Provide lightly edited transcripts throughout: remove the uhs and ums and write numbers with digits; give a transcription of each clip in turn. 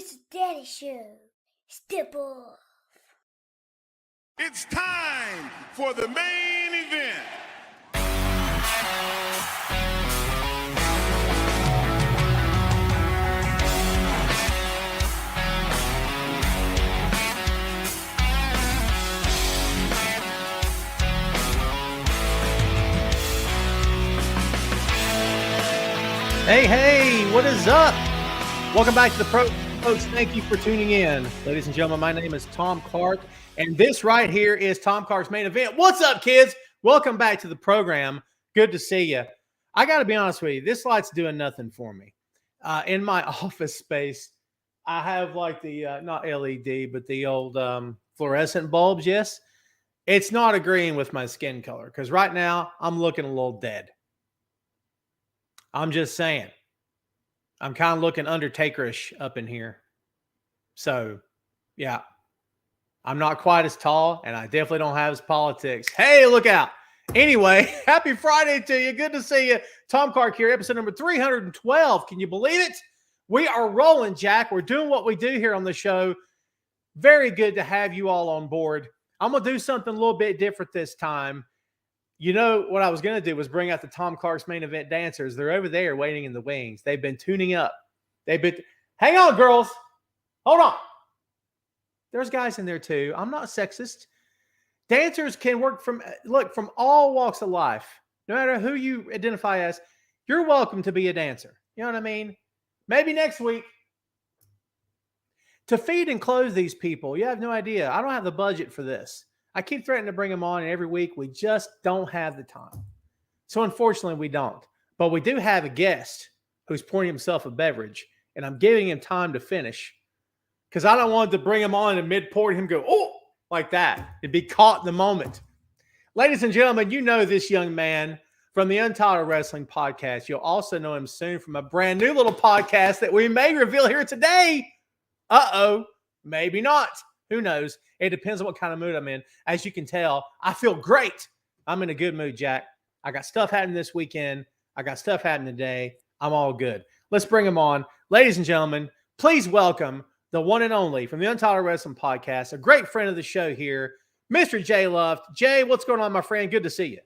It's the Daddy Show. Step off. It's time for the main event. Hey, what is up? Welcome back to the Pro, folks. Thank you for tuning in. Ladies and gentlemen, my name is Tom Clark, and this right here is Tom Clark's main event. What's up, kids? Welcome back to the program. Good to see you. I got to be honest with you, this light's doing nothing for me. In my office space, I have like the, not LED, but the old fluorescent bulbs, yes. It's not agreeing with my skin color because right now I'm looking a little dead. I'm just saying. I'm kind of looking Undertaker-ish up in here. So, yeah. I'm not quite as tall, and I definitely don't have his politics. Hey, look out. Anyway, happy Friday to you. Good to see you. Tom Clark here, episode number 312. Can you believe it? We are rolling, Jack. We're doing what we do here on the show. Very good to have you all on board. I'm going to do something a little bit different this time. You know, what I was going to do was bring out the Tom Clark's main event dancers. They're over there waiting in the wings. They've been tuning up. Hang on, girls. Hold on. There's guys in there too. I'm not sexist. Dancers can work from all walks of life. No matter who you identify as, you're welcome to be a dancer. You know what I mean? Maybe next week. To feed and clothe these people, you have no idea. I don't have the budget for this. I keep threatening to bring them on, and every week we just don't have the time. So unfortunately, we don't. But we do have a guest who's pouring himself a beverage, and I'm giving him time to finish because I don't want to bring him on and mid-pour him go, oh, like that. It'd be caught in the moment. Ladies and gentlemen, you know this young man from the Untitled Wrestling Podcast. You'll also know him soon from a brand new little podcast that we may reveal here today. Uh-oh, maybe not. Who knows? It depends on what kind of mood I'm in. As you can tell, I feel great. I'm in a good mood, Jack. I got stuff happening this weekend. I got stuff happening today. I'm all good. Let's bring him on. Ladies and gentlemen, please welcome the one and only from the Untitled Wrestling Podcast, a great friend of the show here, Mr. Jay Luft. Jay, what's going on, my friend? Good to see you.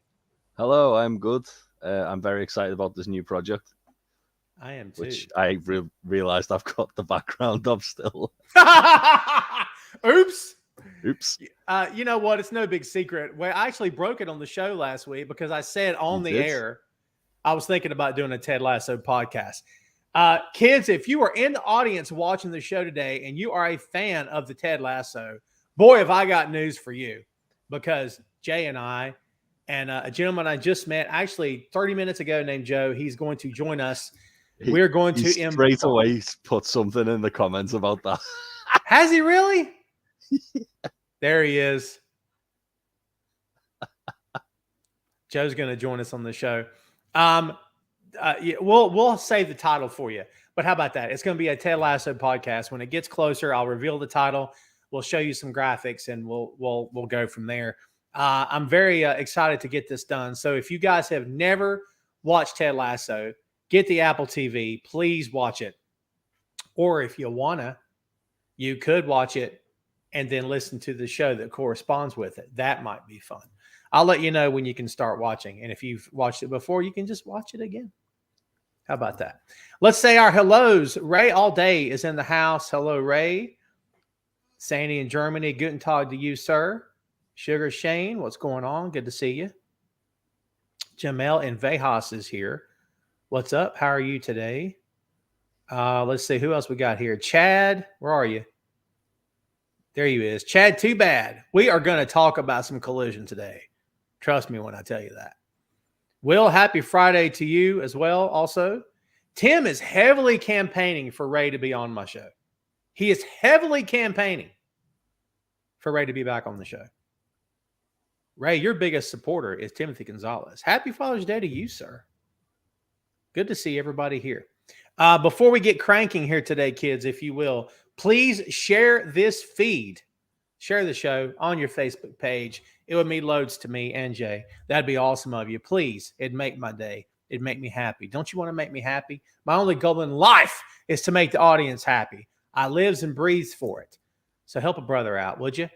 Hello, I'm good. I'm very excited about this new project. I am too. Which I realized I've got the background of still. Oops. You know what? It's no big secret. Well, I actually broke it on the show last week because I said on the air, I was thinking about doing a Ted Lasso podcast. Kids, if you are in the audience watching the show today and you are a fan of the Ted Lasso, boy, have I got news for you because Jay and I and a gentleman I just met actually 30 minutes ago named Joe, he's going to join us. We're going to straight away put something in the comments about that. Has he really? There he is. Joe's going to join us on the show. Yeah, we'll save the title for you. But how about that? It's going to be a Ted Lasso podcast. When it gets closer, I'll reveal the title. We'll show you some graphics, and we'll go from there. I'm very excited to get this done. So if you guys have never watched Ted Lasso, get the Apple TV. Please watch it. Or if you wanna, you could watch it and then listen to the show that corresponds with it. That might be fun. I'll let you know when you can start watching. And if you've watched it before, you can just watch it again. How about that? Let's say our hellos. Ray All Day is in the house. Hello, Ray. Sandy in Germany. Guten Tag to you, sir. Sugar Shane, what's going on? Good to see you. Jamel in Vejas is here. What's up? How are you today? Let's see who else we got here. Chad, where are you? There he is. Chad, too bad. We are going to talk about some collision today. Trust me when I tell you that. Will, happy Friday to you as well. Also, Tim is heavily campaigning for Ray to be on my show. He is heavily campaigning for Ray to be back on the show. Ray, your biggest supporter is Timothy Gonzalez. Happy Father's Day to you, sir. Good to see everybody here. Before we get cranking here today, kids, if you will, please share this feed. Share the show on your Facebook page. It would mean loads to me and Jay. That'd be awesome of you. Please, it'd make my day. It'd make me happy. Don't you want to make me happy? My only goal in life is to make the audience happy. I lives and breathes for it. So help a brother out, would you?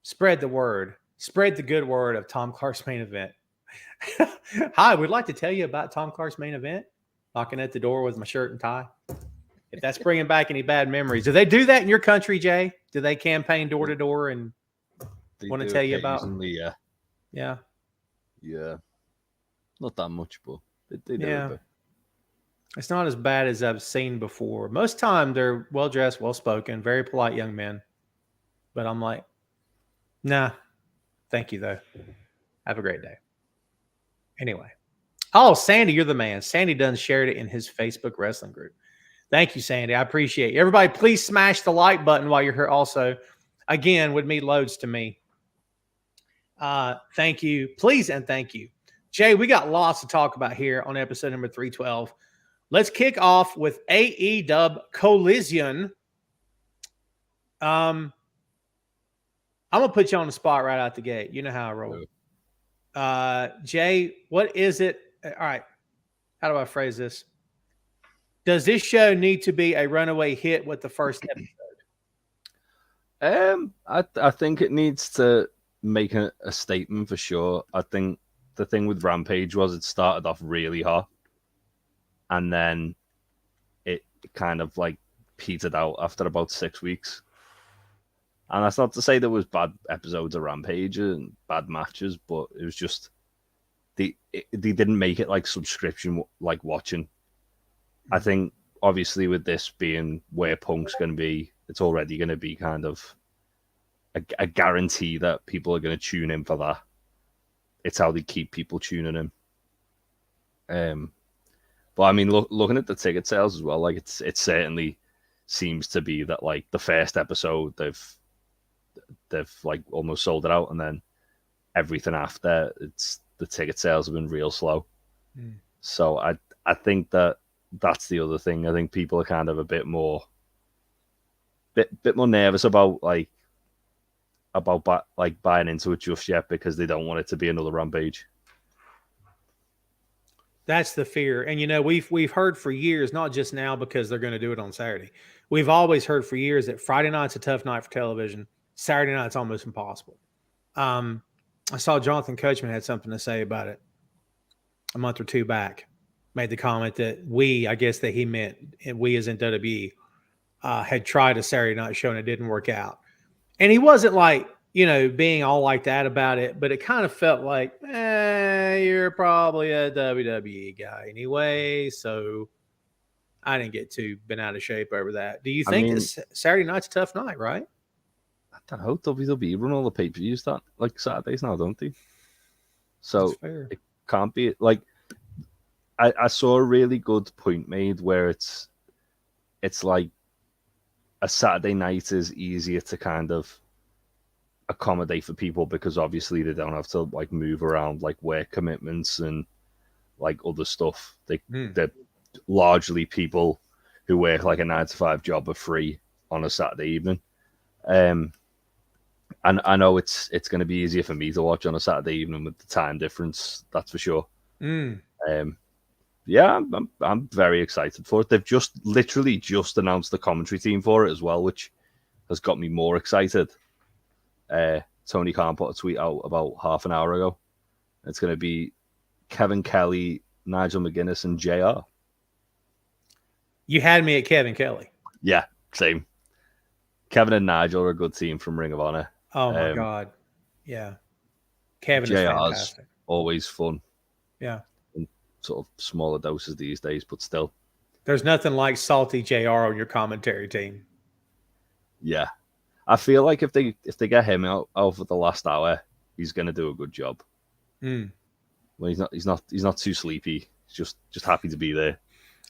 Spread the word. Spread the good word of Tom Clark's main event. Hi, we'd like to tell you about Tom Clark's main event. Knocking at the door with my shirt and tie. If that's bringing back any bad memories. Do they do that in your country, Jay? Do they campaign door to door and want to tell you about? Yeah. Yeah. Yeah. Not that much, but they do Yeah. a bit. It's not as bad as I've seen before. Most time they're well dressed, well spoken, very polite young men. But I'm like, nah, thank you though. Have a great day. Anyway. Oh, Sandy, you're the man. Sandy Dunn shared it in his Facebook wrestling group. Thank you, Sandy. I appreciate you. Everybody, please smash the like button while you're here also. Again, would mean loads to me. Thank you. Please and thank you. Jay, we got lots to talk about here on episode number 312. Let's kick off with AEW Collision. I'm going to put you on the spot right out the gate. You know how I roll. Jay, what is it? All right. How do I phrase this? Does this show need to be a runaway hit with the first episode? I think it needs to make a statement for sure. I think the thing with Rampage was it started off really hot, and then it kind of like petered out after about 6 weeks. And that's not to say there was bad episodes of Rampage and bad matches, but it was just they didn't make it like subscription like watching. I think obviously with this being where Punk's going to be, it's already going to be kind of a guarantee that people are going to tune in for that. It's how they keep people tuning in. But I mean, looking at the ticket sales as well, like it certainly seems to be that like the first episode they've like almost sold it out, and then everything after the ticket sales have been real slow. So I think that's the other thing. I think people are kind of a bit more nervous about buying into it just yet because they don't want it to be another Rampage. That's the fear. And we've heard for years, not just now because they're going to do it on Saturday. We've always heard for years that Friday night's a tough night for television. Saturday night's almost impossible. I saw Jonathan Coachman had something to say about it a month or two back. Made the comment that I guess that he meant, and we as in WWE, had tried a Saturday night show and it didn't work out. And he wasn't like, being all like that about it, but it kind of felt like, you're probably a WWE guy anyway. So I didn't get too bent out of shape over that. Do you think that Saturday night's a tough night, right? I don't know. WWE run all the pay-per-views that like Saturdays now, don't they? So it can't be like I saw a really good point made where it's like a Saturday night is easier to kind of accommodate for people because obviously they don't have to like move around like work commitments and like other stuff. They're largely people who work like a 9-to-5 job are free on a Saturday evening. And I know it's going to be easier for me to watch on a Saturday evening with the time difference. That's for sure. Yeah, I'm very excited for it. They've literally just announced the commentary team for it as well, which has got me more excited. Tony Khan put a tweet out about half an hour ago. It's going to be Kevin Kelly, Nigel McGuinness, and JR. You had me at Kevin Kelly. Yeah, same. Kevin and Nigel are a good team from Ring of Honor. Oh my God. Yeah. Kevin is fantastic. Always fun. Yeah. In sort of smaller doses these days, but still. There's nothing like salty JR on your commentary team. Yeah. I feel like if they get him out for the last hour, he's gonna do a good job. Well, he's not too sleepy. He's just happy to be there.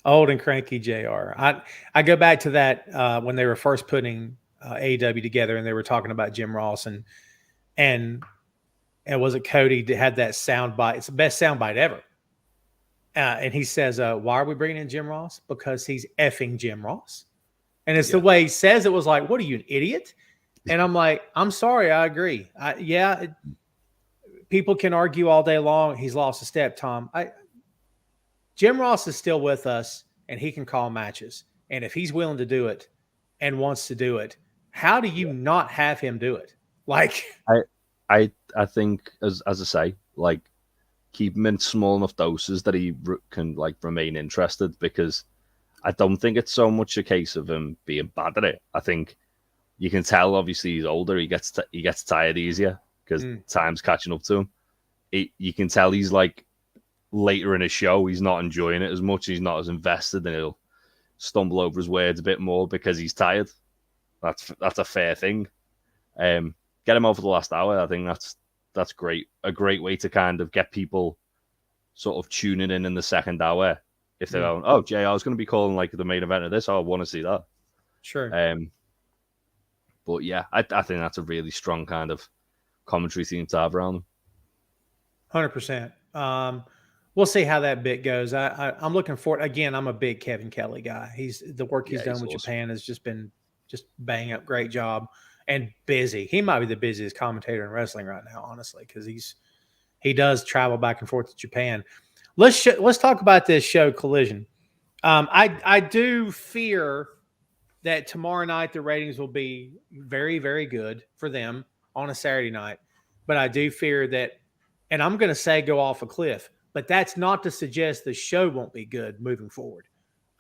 Old and cranky JR. I go back to that when they were first putting AEW together, and they were talking about Jim Ross and was it Cody that had that sound bite? It's the best sound bite ever. And he says, "Why are we bringing in Jim Ross? Because he's effing Jim Ross." And it's the way he says it was like, "What are you, an idiot?" And I'm like, "I'm sorry, I agree. People can argue all day long. He's lost a step, Tom. Jim Ross is still with us, and he can call matches. And if he's willing to do it, and wants to do it. How do you not have him do it? Like, I think as I say, like, keep him in small enough doses that he can like remain interested, because I don't think it's so much a case of him being bad at it. I think you can tell, obviously, he's older. He gets tired easier because time's catching up to him. You can tell he's like later in a show, he's not enjoying it as much. He's not as invested, and he'll stumble over his words a bit more because he's tired. That's a fair thing. Get him over the last hour. I think that's great. A great way to kind of get people sort of tuning in the second hour. If they're going, oh, JR is going to be calling like the main event of this, I want to see that. Sure. But yeah, I think that's a really strong kind of commentary theme to have around them. 100%. We'll see how that bit goes. I'm looking forward. Again, I'm a big Kevin Kelly guy. The work he's done with awesome. Japan has just been bang up. Great job, and busy. He might be the busiest commentator in wrestling right now, honestly, because he does travel back and forth to Japan. Let's talk about this show, Collision. I do fear that tomorrow night the ratings will be very, very good for them on a Saturday night. But I do fear that, and I'm going to say go off a cliff, but that's not to suggest the show won't be good moving forward.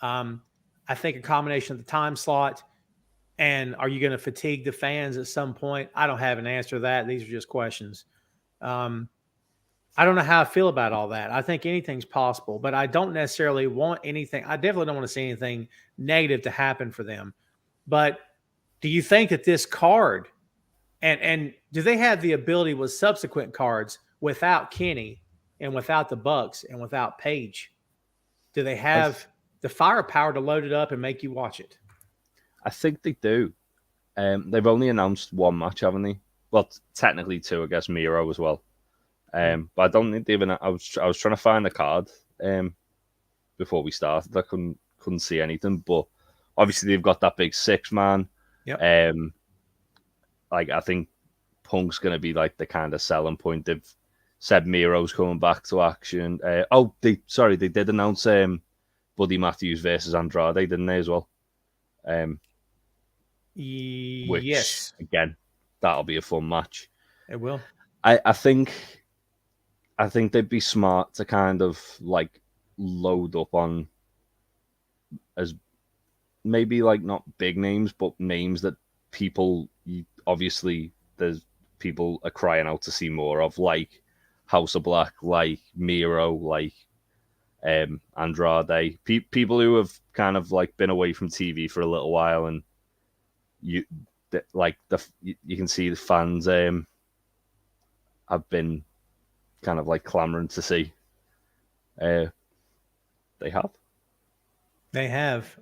I think a combination of the time slot and are you going to fatigue the fans at some point? I don't have an answer to that. These are just questions. I don't know how I feel about all that. I think anything's possible, but I don't necessarily want anything. I definitely don't want to see anything negative to happen for them. But do you think that this card, and do they have the ability with subsequent cards without Kenny and without the Bucks and without Paige? Do they have the firepower to load it up and make you watch it? I think they do. They've only announced one match, haven't they? Well, technically two, I guess, Miro as well. But I don't think they've. I was trying to find the card before we started. I couldn't see anything. But obviously they've got that big 6-man. Yep. Like I think Punk's going to be like the kind of selling point. They've said Miro's coming back to action. They did announce Buddy Matthews versus Andrade, didn't they as well? Which, yes. Again, that'll be a fun match. It will. I think they'd be smart to kind of like load up on as maybe like not big names, but names that people obviously there's people are crying out to see more of, like House of Black, like Miro, like Andrade, people who have kind of like been away from TV for a little while, and you can see the fans have been kind of like clamoring to see. They have.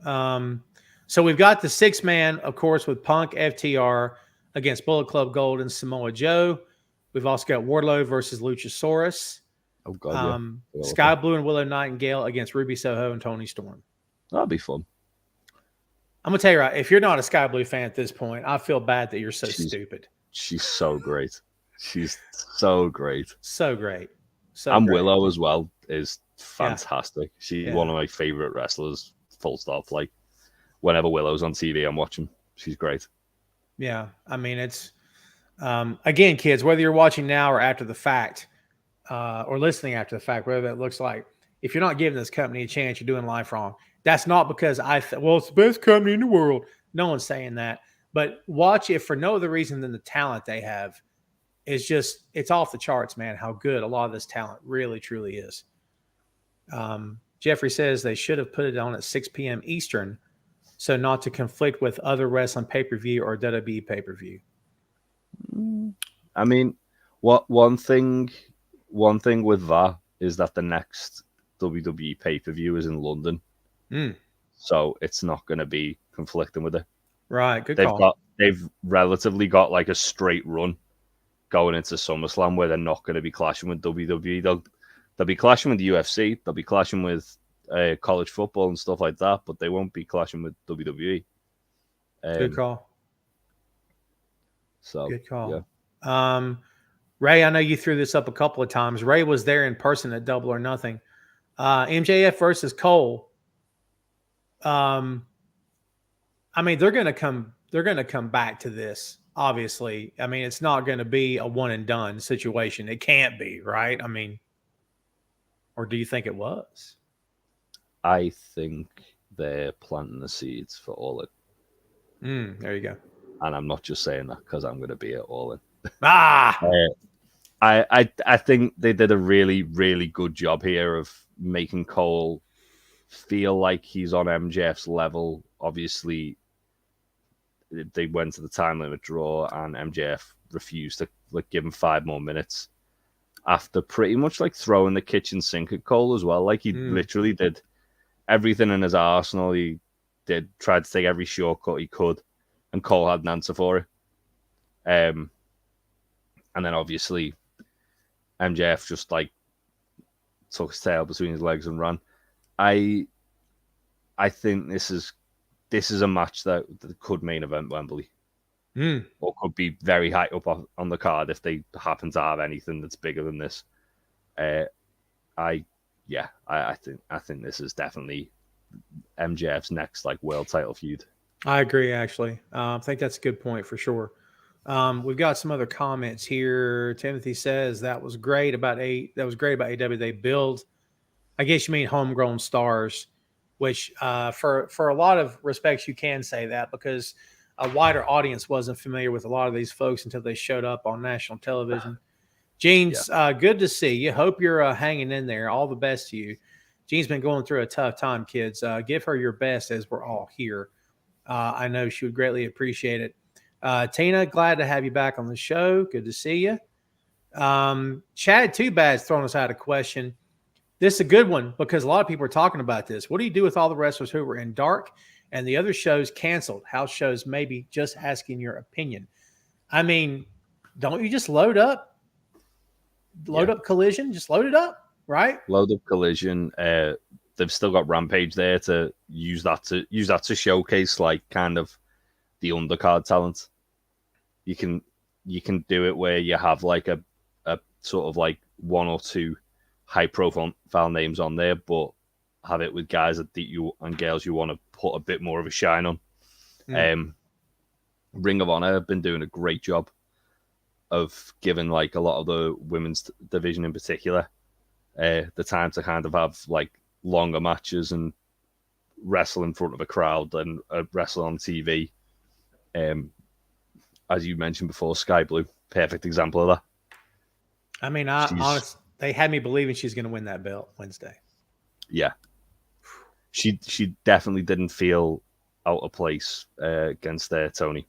So we've got the 6-man, of course, with Punk, FTR against Bullet Club Gold and Samoa Joe. We've also got Wardlow versus Luchasaurus. Oh God, yeah. Sky Blue and Willow Nightingale against Ruby Soho and Tony Storm. That'll be fun. I'm gonna tell you right, if you're not a Sky Blue fan at this point, I feel bad that you're so stupid. She's so great. She's so great. So great. And Willow as well is fantastic. Yeah. She's one of my favorite wrestlers, full stop. Like whenever Willow's on TV, I'm watching. She's great. Yeah. I mean, it's again, kids, whether you're watching now or after the fact, or listening after the fact, whatever that looks like, if you're not giving this company a chance, you're doing life wrong. That's not because it's the best company in the world. No one's saying that. But watch it for no other reason than the talent they have. It's off the charts, man, how good a lot of this talent really, truly is. Jeffrey says they should have put it on at 6 p.m. Eastern, so not to conflict with other wrestling pay-per-view or WWE pay-per-view. I mean, one thing with that is that the next WWE pay-per-view is in London. So it's not going to be conflicting with it. Right, good call. They've relatively got like a straight run going into SummerSlam where they're not going to be clashing with WWE. They'll be clashing with the UFC. They'll be clashing with college football and stuff like that, but they won't be clashing with WWE. Good call. So good call. Yeah. Ray, I know you threw this up a couple of times. Ray was there in person at Double or Nothing. MJF versus Cole. I I mean, they're going to come. They're going to come back to this. Obviously, I mean, it's not going to be a one and done situation. It can't be, right? I mean, or do you think it was? I think they're planting the seeds for All In. There you go. And I'm not just saying that because I'm going to be at All In. Ah, I think they did a really, really good job here of making Cole feel like he's on MJF's level. Obviously, they went to the time limit draw, and MJF refused to give him 5 more minutes after pretty much throwing the kitchen sink at Cole as well. He literally did everything in his arsenal. He tried to take every shortcut he could, and Cole had an answer for it. And then obviously MJF just took his tail between his legs and ran. I think this is a match that could main event Wembley, or could be very high up on the card if they happen to have anything that's bigger than this. I think this is definitely MJF's next world title feud. I agree. Actually, I think that's a good point for sure. We've got some other comments here. Timothy says that was great about AEW. They build, I guess you mean homegrown stars, which for a lot of respects you can say that, because a wider audience wasn't familiar with a lot of these folks until they showed up on national television. Gene's good to see you. Hope you're hanging in there. All the best to you. Gene's been going through a tough time, kids. Give her your best as we're all here. I know she would greatly appreciate it. Tina, glad to have you back on the show. Good to see you. Chad Too Bad's throwing us out a question. This is a good one because a lot of people are talking about this. What do you do with all the wrestlers who were in Dark and the other shows canceled? House shows, maybe, just asking your opinion. I mean, don't you just load up Collision? Just load it up, right? Load up Collision. They've still got Rampage there to use that to showcase kind of the undercard talent. You can do it where you have a sort of one or two high profile names on there, but have it with guys that you and girls you want to put a bit more of a shine on. Ring of Honor have been doing a great job of giving a lot of the women's division in particular the time to kind of have longer matches and wrestle in front of a crowd and wrestle on TV. As you mentioned before, Sky Blue, perfect example of that. I mean, honestly, they had me believing she's going to win that belt Wednesday. Yeah, she definitely didn't feel out of place against Tony.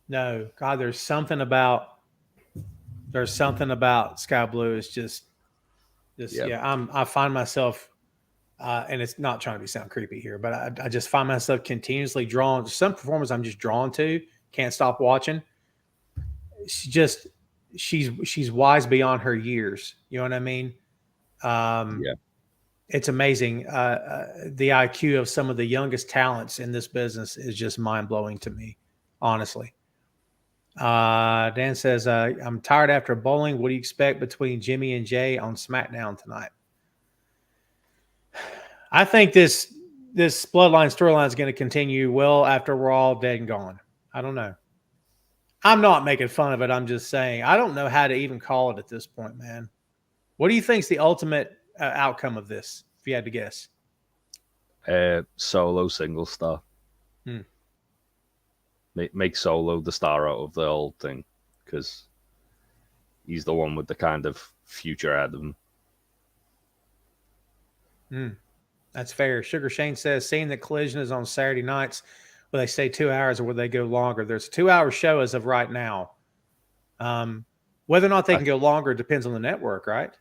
No, God, there's something about Sky Blue. It's just I find myself, and it's not trying to sound creepy here, but I just find myself continuously drawn to some performers. I'm just drawn to, can't stop watching. She's wise beyond her years. You know what I mean? It's amazing. The IQ of some of the youngest talents in this business is just mind blowing to me, honestly. Dan says, I'm tired after bowling. What do you expect between Jimmy and Jay on SmackDown tonight? I think this Bloodline storyline is going to continue well after we're all dead and gone. I don't know. I'm not making fun of it. I'm just saying I don't know how to even call it at this point, man. What do you think is the ultimate outcome of this, if you had to guess? Solo single star. Make Solo the star out of the whole thing because he's the one with the kind of future ahead of him. That's fair. Sugar Shane says, seeing that Collision is on Saturday nights, will they stay 2 hours or will they go longer? There's a 2-hour show as of right now. Whether or not they can go longer depends on the network, right?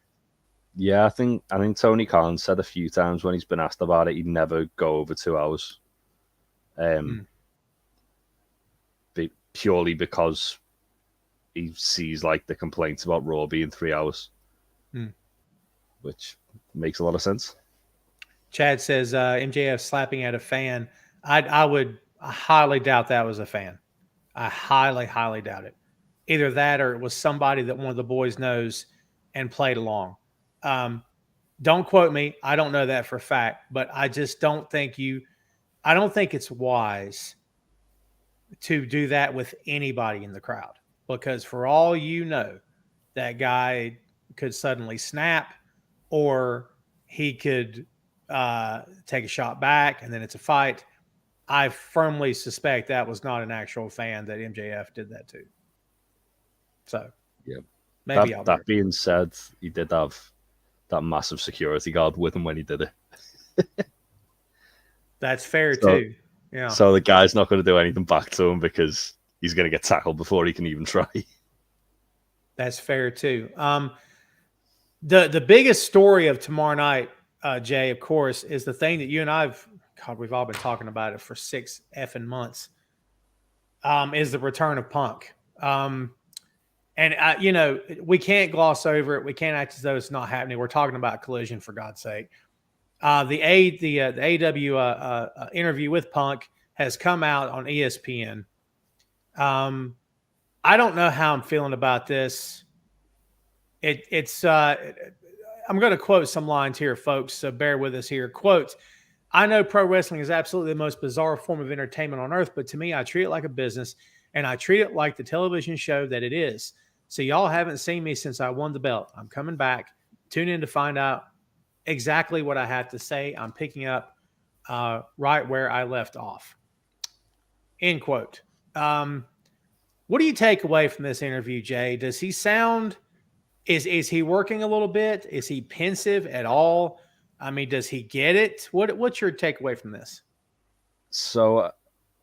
Yeah, I think Tony Khan said a few times when he's been asked about it, he'd never go over 2 hours. Purely because he sees the complaints about Raw being 3 hours, which makes a lot of sense. Chad says MJF slapping at a fan. I would highly doubt that was a fan. I highly, highly doubt it. Either that or it was somebody that one of the boys knows and played along. Don't quote me. I don't know that for a fact, but I just don't think you I don't think it's wise to do that with anybody in the crowd, because for all you know, that guy could suddenly snap, or he could take a shot back and then it's a fight. I firmly suspect that was not an actual fan that MJF did that to. So, yeah. maybe That being said, he did have that massive security guard with him when he did it. That's fair too. Yeah. So the guy's not going to do anything back to him because he's going to get tackled before he can even try. That's fair too. The biggest story of tomorrow night, Jay, of course, is the thing that you and we've all been talking about it for 6 effing months. Is the return of Punk. And we can't gloss over it. We can't act as though it's not happening. We're talking about Collision, for God's sake. The AEW interview with Punk has come out on ESPN. I don't know how I'm feeling about this. I'm going to quote some lines here, folks, so bear with us here. Quote, "I know pro wrestling is absolutely the most bizarre form of entertainment on earth, but to me, I treat it like a business, and I treat it like the television show that it is. So y'all haven't seen me since I won the belt. I'm coming back. Tune in to find out exactly what I have to say. I'm picking up right where I left off." End quote. What do you take away from this interview, Jay? Does he sound... Is he working a little bit? Is he pensive at all? I mean, does he get it? What's your takeaway from this? So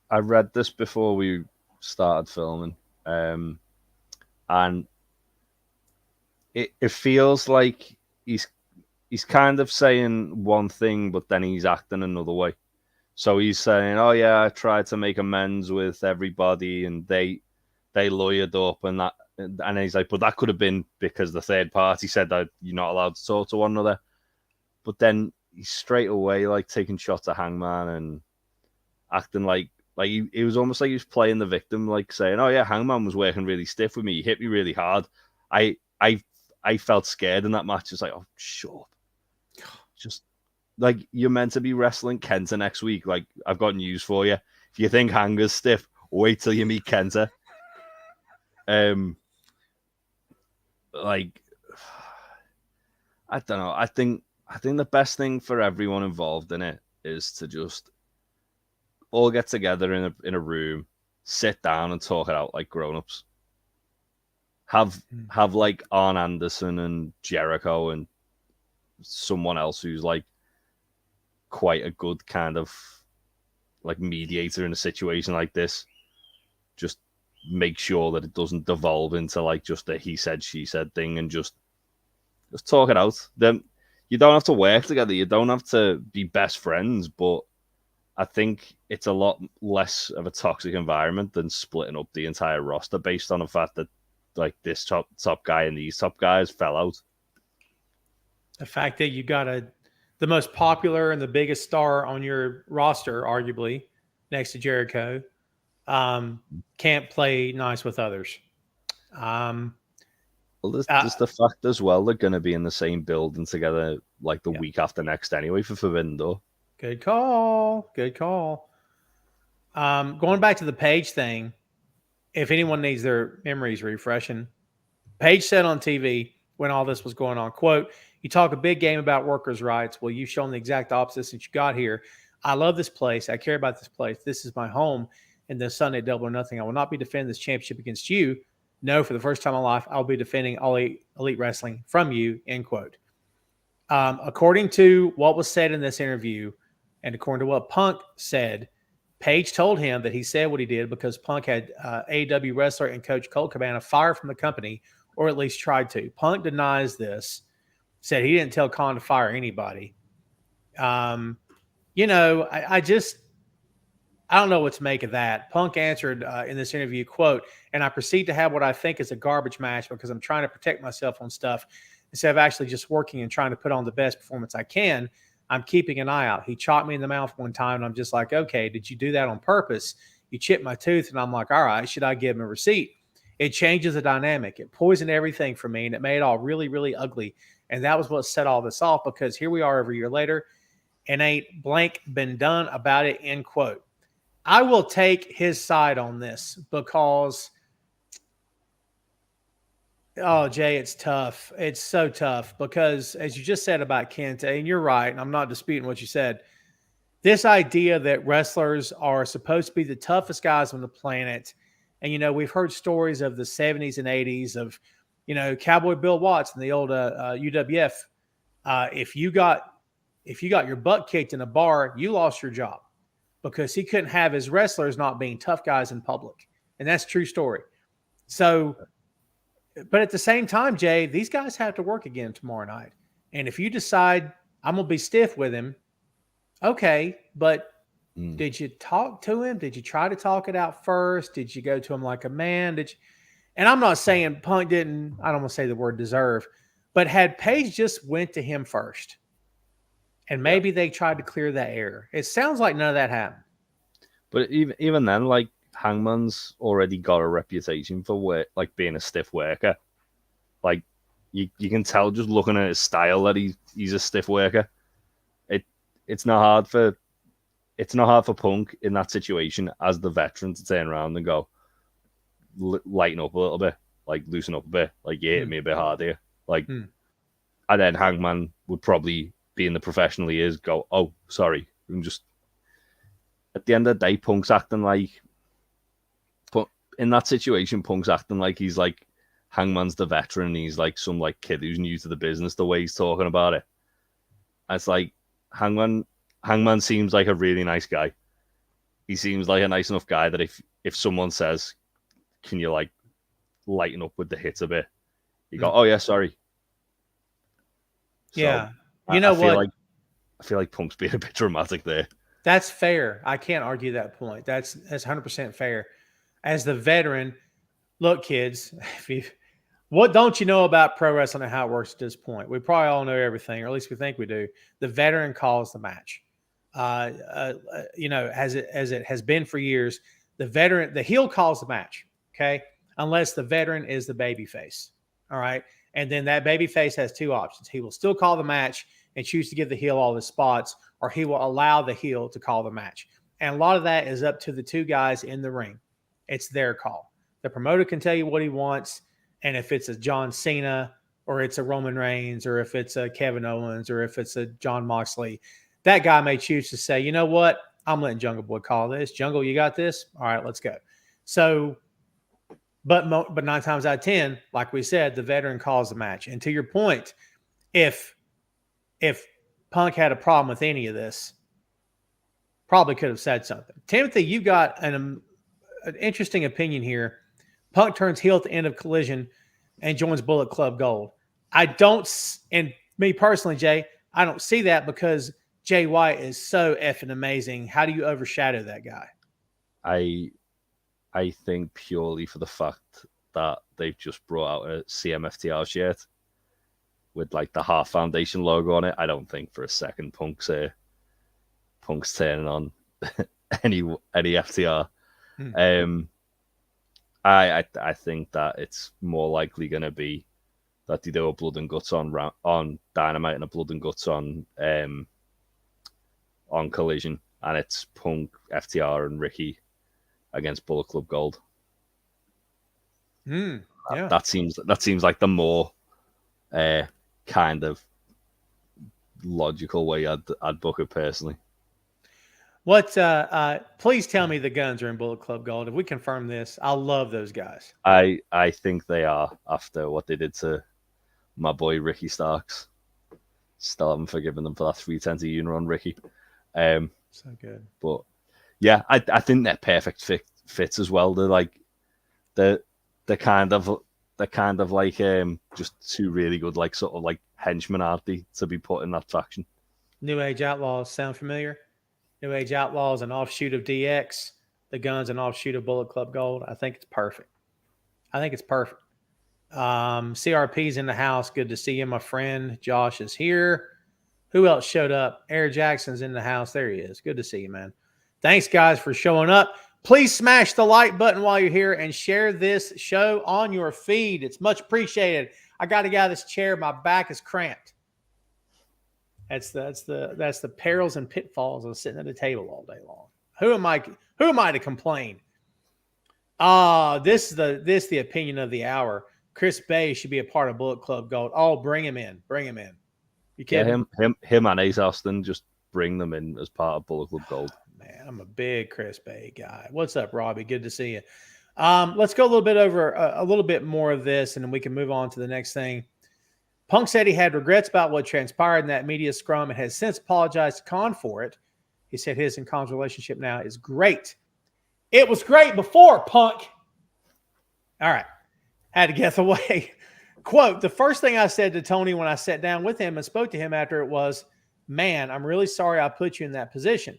I read this before we started filming, and it feels like he's kind of saying one thing, but then he's acting another way. So he's saying, "Oh yeah, I tried to make amends with everybody, and they lawyered up and that." And he's like, "But that could have been because the third party said that you're not allowed to talk to one another." But then he's straight away like taking shots at Hangman and acting like he was almost like he was playing the victim, like saying, "Oh yeah, Hangman was working really stiff with me. He hit me really hard. I felt scared in that match." It's like, "Oh, shut up. Just like, you're meant to be wrestling Kenta next week. Like, I've got news for you. If you think Hanger's stiff, wait till you meet Kenta." Like, I don't know. I think the best thing for everyone involved in it is to just all get together in a room, sit down and talk it out like grown-ups. Have like Arn Anderson and Jericho and someone else who's like quite a good kind of like mediator in a situation like this. Just make sure that it doesn't devolve into like just a he said, she said thing, and just talk it out. Then you don't have to work together. You don't have to be best friends, but I think it's a lot less of a toxic environment than splitting up the entire roster based on the fact that like this top guy and these top guys fell out. The fact that you got the most popular and the biggest star on your roster, arguably, next to Jericho, can't play nice with others. Well, there's the fact as well they're going to be in the same building together like the week after next anyway for Forbidden Door. Good call. Good call. Going back to the Page thing, if anyone needs their memories refreshing, Page said on TV when all this was going on, quote, "You talk a big game about workers' rights. Well, you've shown the exact opposite since you got here. I love this place. I care about this place. This is my home. And this Sunday, Double or Nothing, I will not be defending this championship against you. No, for the first time in my life, I'll be defending All Elite Wrestling from you," end quote. According to what was said in this interview, and according to what Punk said, Page told him that he said what he did because Punk had AEW wrestler and coach Colt Cabana fired from the company, or at least tried to. Punk denies this, said he didn't tell Khan to fire anybody. I don't know what to make of that. Punk answered in this interview, quote, "And I proceed to have what I think is a garbage match because I'm trying to protect myself on stuff instead of actually just working and trying to put on the best performance I can. I'm keeping an eye out. He chopped me in the mouth one time, and I'm just like, okay, did you do that on purpose? You chipped my tooth." And I'm like, all right, should I give him a receipt? It changes the dynamic. It poisoned everything for me, and it made it all really, really ugly. And that was what set all this off, because here we are every year later. and ain't blank been done about it, end quote. I will take his side on this because, oh, Jay, it's tough. It's so tough because, as you just said about Kente, and you're right, and I'm not disputing what you said, this idea that wrestlers are supposed to be the toughest guys on the planet. And, we've heard stories of the 70s and 80s of, Cowboy Bill Watts and the old UWF. If you got your butt kicked in a bar, you lost your job because he couldn't have his wrestlers not being tough guys in public. And that's a true story. So, but at the same time, Jay, these guys have to work again tomorrow night. And if you decide I'm going to be stiff with him, okay, but did you talk to him? Did you try to talk it out first? Did you go to him like a man? And I'm not saying Punk didn't, I don't want to say the word deserve, but had Page just went to him first and maybe they tried to clear that air. It sounds like none of that happened. But even then, like, Hangman's already got a reputation for work, like being a stiff worker. Like, you can tell just looking at his style that he's a stiff worker. It's not hard for Punk in that situation as the veteran to turn around and go, lighten up a little bit, like loosen up a bit, like you hit me a bit hard here, like, and then Hangman would probably, being the professional he is, go, oh, sorry, and just at the end of the day, Punk's acting like, in that situation, Punk's acting like he's like Hangman's the veteran. And he's like some like kid who's new to the business. The way he's talking about it, it's like Hangman seems like a really nice guy. He seems like a nice enough guy that if someone says, can you like lighten up with the hits a bit, you go, oh yeah, sorry. Yeah. So I feel like Punk's being a bit dramatic there. That's fair. I can't argue that point. That's 100% fair. As the veteran, look, kids, what don't you know about pro wrestling and how it works at this point? We probably all know everything, or at least we think we do. The veteran calls the match. As it has been for years, the heel calls the match, okay? Unless the veteran is the baby face, all right? And then that baby face has two options. He will still call the match and choose to give the heel all the spots, or he will allow the heel to call the match. And a lot of that is up to the two guys in the ring. It's their call. The promoter can tell you what he wants, and if it's a John Cena or it's a Roman Reigns or if it's a Kevin Owens or if it's a John Moxley, that guy may choose to say, you know what? I'm letting Jungle Boy call this. Jungle, you got this? All right, let's go. So, but 9 times out of 10, like we said, the veteran calls the match. And to your point, if Punk had a problem with any of this, probably could have said something. Timothy, you got an interesting opinion here. Punk turns heel at the end of Collision and joins Bullet Club Gold. I don't, and me personally, Jay, I don't see that because Jay White is so effing amazing. How do you overshadow that guy? I think purely for the fact that they've just brought out a CMFTR shirt with like the Heart Foundation logo on it. I don't think for a second Punk's turning on any FTR. I think that it's more likely going to be that they do a Blood and Guts on Dynamite and a Blood and Guts on Collision, and it's Punk, FTR, and Ricky against Bullet Club Gold. Yeah, that seems like the more kind of logical way I'd book it personally. What? Please tell me the Guns are in Bullet Club Gold. If we confirm this, I love those guys. I think they are after what they did to my boy Ricky Starks. Still haven't forgiven them for that 310 to Una on Ricky. So good. But yeah, I think they're perfect fits as well. They're like they're kind of like just two really good like sort of like henchmen, aren't they, to be put in that faction. New Age Outlaws sound familiar? New Age Outlaws, an offshoot of DX. The Guns, an offshoot of Bullet Club Gold. I think it's perfect. CRP's in the house. Good to see you, my friend. Josh is here. Who else showed up? Eric Jackson's in the house. There he is. Good to see you, man. Thanks, guys, for showing up. Please smash the like button while you're here and share this show on your feed. It's much appreciated. I got to get out of this chair. My back is cramped. That's the perils and pitfalls of sitting at a table all day long. Who am I to complain? This is the opinion of the hour. Chris Bay should be a part of Bullet Club Gold. Oh, bring him in. You kidding? Yeah, him and Ace Austin, just bring them in as part of Bullet Club Gold. Man, I'm a big Chris Bay guy. What's up, Robbie? Good to see you. Let's go a little bit over a little bit more of this, and then we can move on to the next thing. Punk said he had regrets about what transpired in that media scrum and has since apologized to Khan for it. He said his and Khan's relationship now is great. It was great before, Punk. All right. Had to get away. Quote, the first thing I said to Tony when I sat down with him and spoke to him after it was, man, I'm really sorry I put you in that position.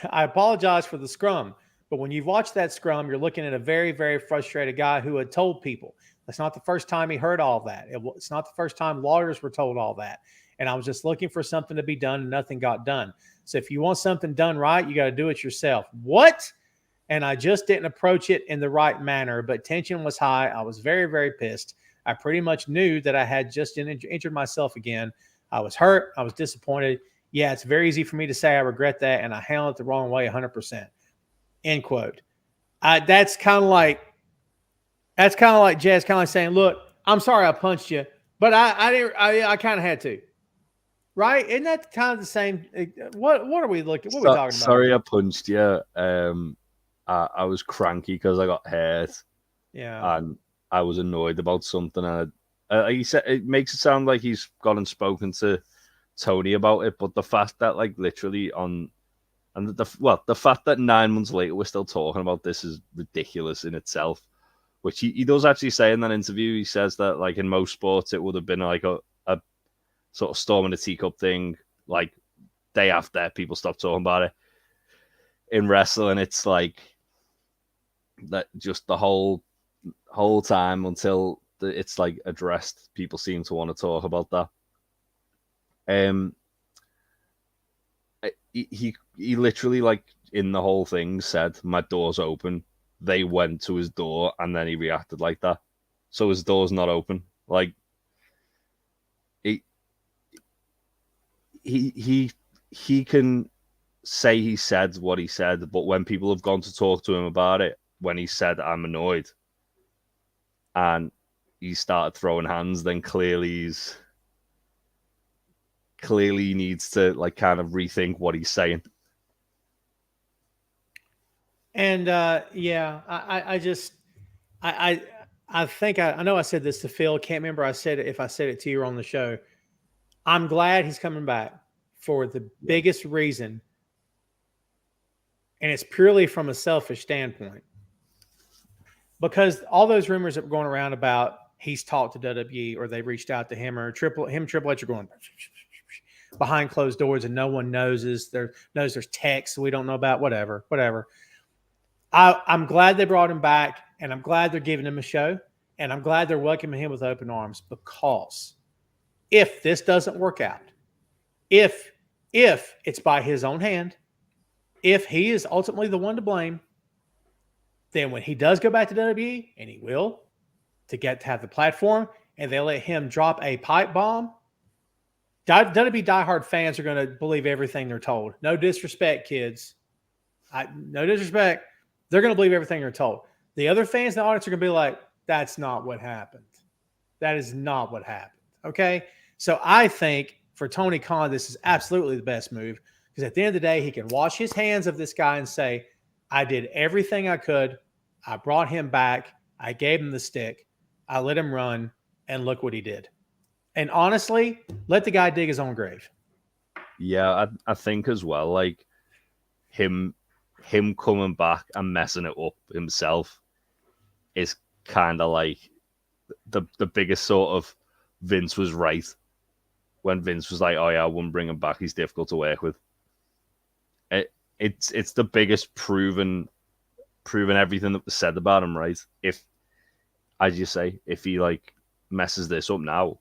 I apologize for the scrum, but when you've watched that scrum, you're looking at a very, very frustrated guy who had told people. That's not the first time he heard all that. It's not the first time lawyers were told all that. And I was just looking for something to be done and nothing got done. So if you want something done right, you got to do it yourself. What? And I just didn't approach it in the right manner, but tension was high. I was very, very pissed. I pretty much knew that I had just injured myself again. I was hurt. I was disappointed. Yeah, it's very easy for me to say I regret that, and I handled it the wrong way 100%. End quote. That's kind of like Jazz, kind of like saying, look, I'm sorry I punched you, but I kind of had to. Right? Isn't that kind of the same? What are we looking? What are we talking about? Sorry I punched you. I was cranky because I got hurt. Yeah. And I was annoyed about something. And he said it makes it sound like he's gone and spoken to Tony about it, but the fact that the fact that 9 months later we're still talking about this is ridiculous in itself. Which he does actually say in that interview. He says that like in most sports it would have been like a sort of storm in the teacup thing. Like day after people stop talking about it. In wrestling, it's like that just the whole time until it's like addressed. People seem to want to talk about that. He literally, like, in the whole thing said, my door's open. They went to his door and then he reacted like that. So his door's not open. Like, he can say he said what he said, but when people have gone to talk to him about it, when he said, I'm annoyed, and he started throwing hands, then clearly he needs to like kind of rethink what he's saying. And I think I know I said this to Phil. Can't remember if I said it to you on the show. I'm glad he's coming back for the biggest reason, and it's purely from a selfish standpoint. Because all those rumors that were going around about he's talked to WWE or they reached out to him or Triple H are going behind closed doors and no one knows there's texts we don't know about, whatever. I'm glad they brought him back, and I'm glad they're giving him a show, and I'm glad they're welcoming him with open arms, because if this doesn't work out, if it's by his own hand, if he is ultimately the one to blame, then when he does go back to WWE, and he will, to have the platform, and they let him drop a pipe bomb, WWE diehard fans are going to believe everything they're told. No disrespect, kids. No disrespect. They're going to believe everything they're told. The other fans in the audience are going to be like, that's not what happened. That is not what happened. Okay? So I think for Tony Khan, this is absolutely the best move, because at the end of the day, he can wash his hands of this guy and say, I did everything I could. I brought him back. I gave him the stick. I let him run, and look what he did. And honestly, let the guy dig his own grave. Yeah, I think as well, like him coming back and messing it up himself is kind of like the biggest sort of Vince was right when Vince was like, oh yeah, I wouldn't bring him back. He's difficult to work with. It's the biggest proven everything that was said about him, right? If, as you say, if he like messes this up now,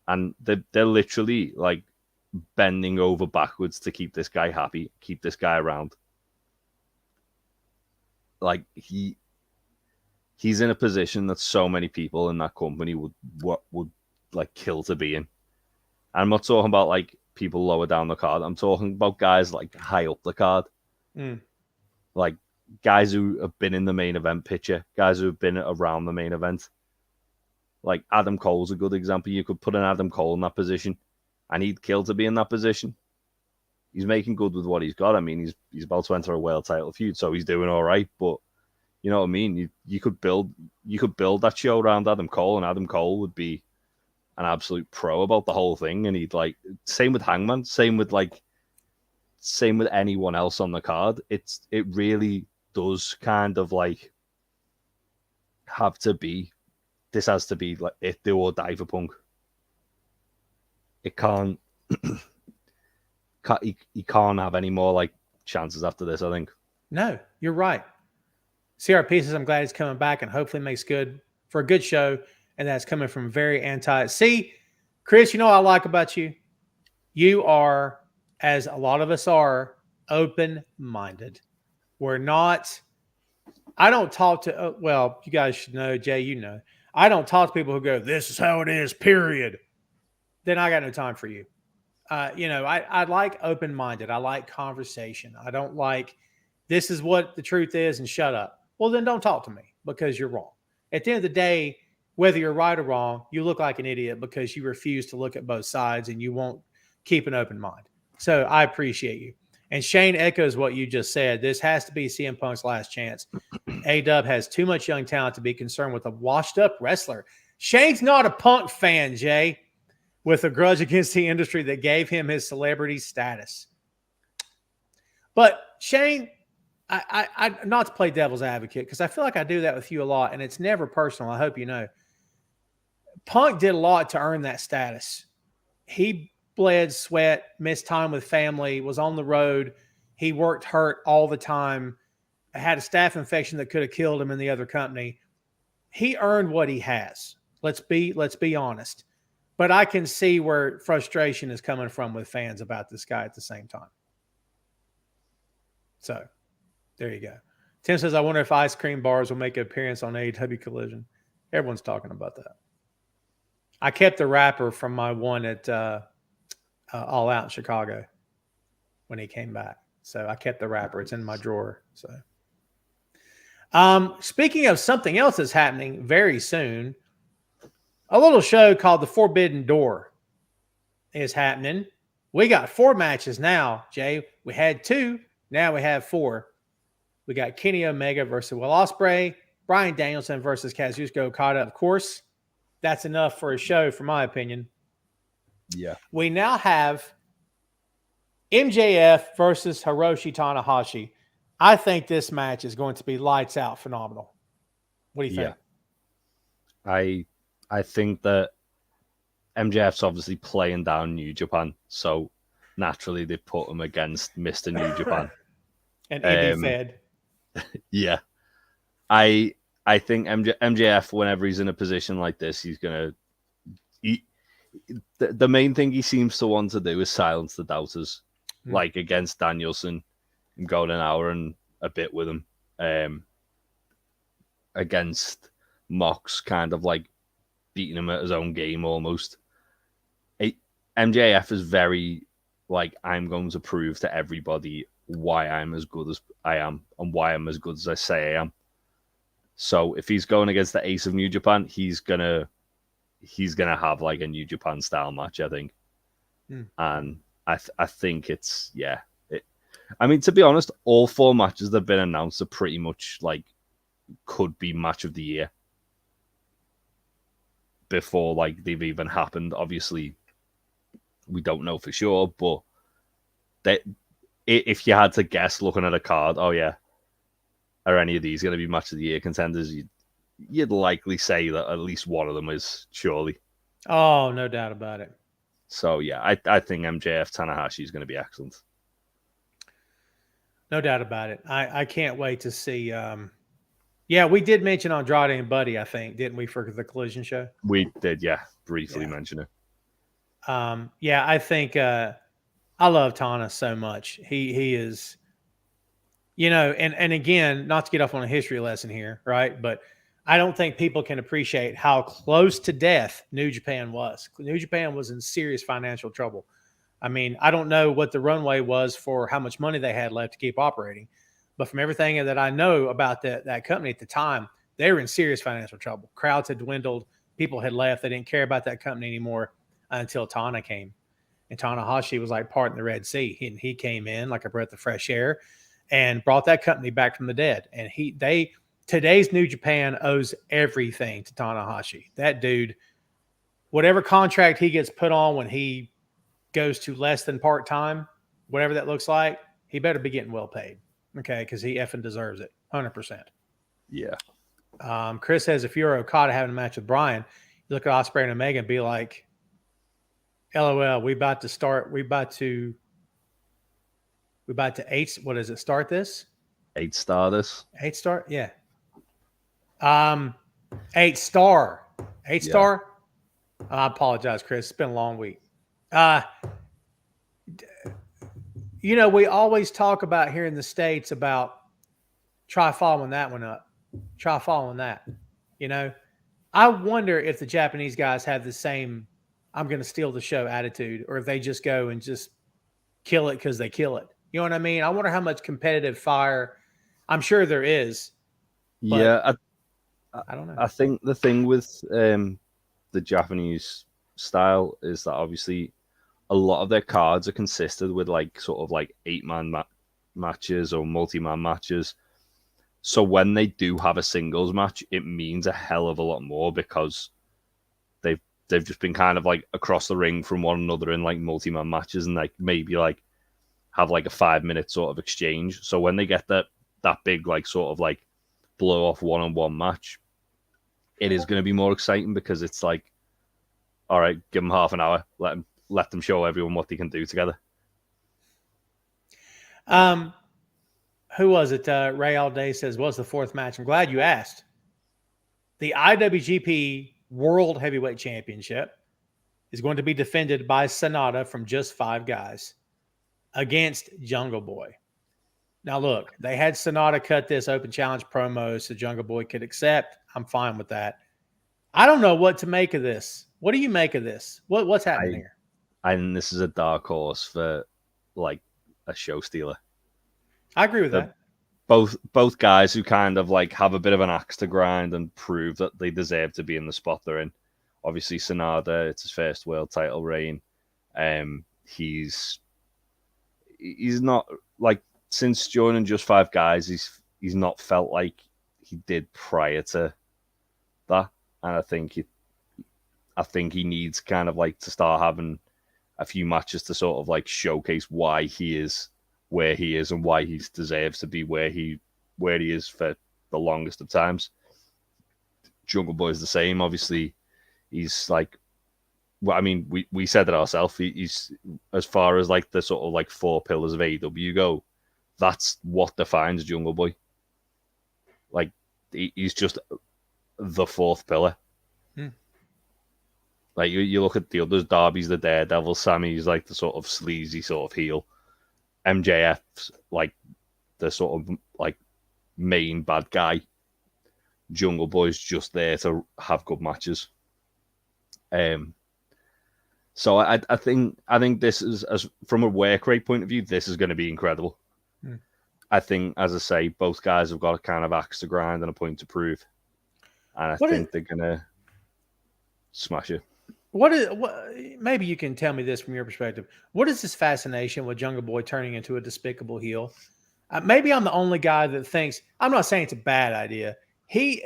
and they're literally like bending over backwards to keep this guy happy, keep this guy around. Like he's in a position that so many people in that company would like kill to be in. I'm not talking about like people lower down the card. I'm talking about guys like high up the card, like guys who have been in the main event picture, guys who have been around the main event. Like Adam Cole's a good example. You could put an Adam Cole in that position, and he'd kill to be in that position. He's making good with what he's got. I mean, he's about to enter a world title feud, so he's doing all right. But you know what I mean? You could build that show around Adam Cole, and Adam Cole would be an absolute pro about the whole thing. And he'd like same with Hangman, same with anyone else on the card. It really does kind of like have to be. This has to be like it do or die for Punk. It can't. He can't have any more like chances after this, I think. No, you're right. CRP says, I'm glad he's coming back and hopefully makes good for a good show. And that's coming from very anti. See, Chris, you know what I like about you? You are, as a lot of us are, open-minded. We're not, I don't talk to, well, you guys should know, Jay, you know. I don't talk to people who go, this is how it is, period. Then I got no time for you. I like open-minded. I like conversation. I don't like, this is what the truth is and shut up. Well, then don't talk to me because you're wrong. At the end of the day, whether you're right or wrong, you look like an idiot because you refuse to look at both sides and you won't keep an open mind. So I appreciate you. And Shane echoes what you just said. This has to be CM Punk's last chance. A-Dub has too much young talent to be concerned with a washed-up wrestler. Shane's not a Punk fan, Jay, with a grudge against the industry that gave him his celebrity status. But Shane, I not to play devil's advocate, because I feel like I do that with you a lot, and it's never personal. I hope you know. Punk did a lot to earn that status. He bled, sweat, missed time with family, was on the road. He worked hurt all the time, had a staph infection that could have killed him in the other company. He earned what he has. Let's be honest. But I can see where frustration is coming from with fans about this guy at the same time. So, there you go. Tim says, I wonder if ice cream bars will make an appearance on AEW Collision. Everyone's talking about that. I kept the wrapper from my one at All Out in Chicago when he came back. So, I kept the wrapper. It's in my drawer. So, speaking of something else that's happening very soon, a little show called The Forbidden Door is happening. We got 4 matches now, Jay. We had 2. Now we have 4. We got Kenny Omega versus Will Ospreay, Bryan Danielson versus Kazuchika Okada. Of course, that's enough for a show, for my opinion. Yeah. We now have MJF versus Hiroshi Tanahashi. I think this match is going to be lights out phenomenal. What do you think? Yeah. I think that MJF's obviously playing down New Japan, so naturally they put him against Mr. New Japan. And Indy Fed. Yeah. I think MJF, whenever he's in a position like this, he's going to... The main thing he seems to want to do is silence the doubters, like against Danielson and going an hour and a bit with him. Against Mox, kind of like beating him at his own game almost. MJF is very like, I'm going to prove to everybody why I'm as good as I am and why I'm as good as I say I am. So if he's going against the ace of New Japan, he's gonna have like a New Japan style match, I think. And I think it's I mean, to be honest, all 4 matches that have been announced are pretty much like could be match of the year before like they've even happened. Obviously, we don't know for sure, but if you had to guess looking at a card, oh yeah, are any of these going to be match of the year contenders? You'd likely say that at least one of them is, surely. Oh, no doubt about it. So yeah, I think MJF Tanahashi is going to be excellent. No doubt about it. I can't wait to see. Yeah, we did mention Andrade and Buddy, I think, didn't we, for the Collision show? We did, yeah, briefly mention it. Yeah, I think I love Tana so much. He is, and again, not to get off on a history lesson here, right? But I don't think people can appreciate how close to death New Japan was. New Japan was in serious financial trouble. I mean, I don't know what the runway was for how much money they had left to keep operating, but from everything that I know about that company at the time, they were in serious financial trouble. Crowds had dwindled. People had left. They didn't care about that company anymore until Tana came. And Tanahashi was like parting the Red Sea. He came in like a breath of fresh air and brought that company back from the dead. And today's New Japan owes everything to Tanahashi. That dude, whatever contract he gets put on when he goes to less than part-time, whatever that looks like, he better be getting well paid. Okay, because he effing deserves it, 100%. Yeah. Chris says if you're Okada having a match with Bryan, you look at Ospreay and Omega and be like, LOL, we about to eight. What is it? Start this? 8-star this. 8-star? Yeah. 8-star. 8-star? I apologize, Chris. It's been a long week. We always talk about here in the States about try following that one up. Try following that. I wonder if the Japanese guys have the same I'm going to steal the show attitude, or if they just go and just kill it because they kill it. You know what I mean? I wonder how much competitive fire. I'm sure there is. Yeah. I don't know. I think the thing with the Japanese style is that obviously a lot of their cards are consisted with sort of 8-man matches or multi-man matches. So when they do have a singles match, it means a hell of a lot more because they've just been kind of across the ring from one another in multi-man matches and maybe have a 5-minute sort of exchange. So when they get that big sort of blow off one-on-one match, it is going to be more exciting because it's all right, give them half an hour, let them show everyone what they can do together. Who was it? Ray All Day says, what's the fourth match? I'm glad you asked. The IWGP World Heavyweight Championship is going to be defended by Sonata from Just 5 Guys against Jungle Boy. Now, look, they had Sonata cut this open challenge promo so Jungle Boy could accept. I'm fine with that. I don't know what to make of this. What do you make of this? What's happening here? I think this is a dark horse for a show stealer. I agree with that. Both guys who kind of have a bit of an axe to grind and prove that they deserve to be in the spot they're in. Obviously, Sonata, it's his first world title reign. He's not since joining Just 5 Guys, he's not felt like he did prior to that, and I think he needs kind of to start having a few matches to sort of showcase why he is where he is and why he deserves to be where he is for the longest of times. Jungle Boy is the same. Obviously, he's we said it ourselves. He's as far as the sort of 4 pillars of AEW go. That's what defines Jungle Boy. He's just the 4th pillar. You look at the others. Darby's the Daredevil. Sammy's the sort of sleazy sort of heel. MJF's the sort of main bad guy. Jungle Boy's just there to have good matches. So I think this is, as from a work rate point of view, this is going to be incredible. I think, as I say, both guys have got a kind of axe to grind and a point to prove, and I think they're gonna smash it. What maybe you can tell me this from your perspective. What is this fascination with Jungle Boy turning into a despicable heel? Maybe I'm the only guy that thinks, I'm not saying it's a bad idea. He's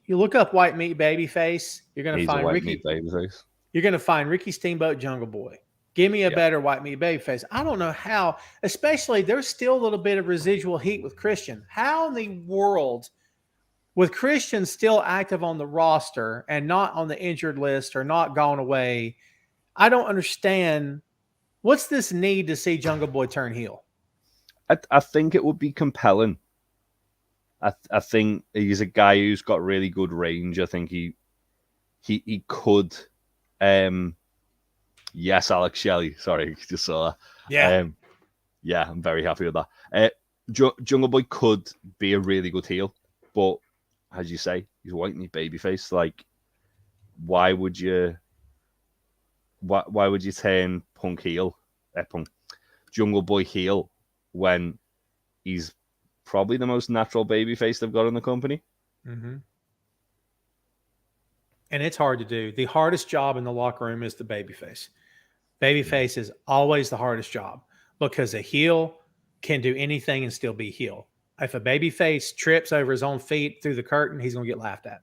you look up White Meat Babyface, you're going to find Ricky Babyface. You're going to find Ricky Steamboat Jungle Boy. Give me a better White Meat Babyface. I don't know how, especially there's still a little bit of residual heat with Christian. How in the world, with Christian still active on the roster and not on the injured list or not gone away, I don't understand. What's this need to see Jungle Boy turn heel? I think it would be compelling. I think he's a guy who's got really good range. I think he could. Yes, Alex Shelley. Sorry, just saw that. Yeah. Yeah, I'm very happy with that. Jungle Boy could be a really good heel, but as you say, he's white and he's babyface. Like, why would you turn Punk heel, Jungle Boy heel when he's probably the most natural babyface they've got in the company? Mm-hmm. And it's hard to do. The hardest job in the locker room is the babyface. Babyface is always the hardest job because a heel can do anything and still be heel. If a babyface trips over his own feet through the curtain, he's going to get laughed at.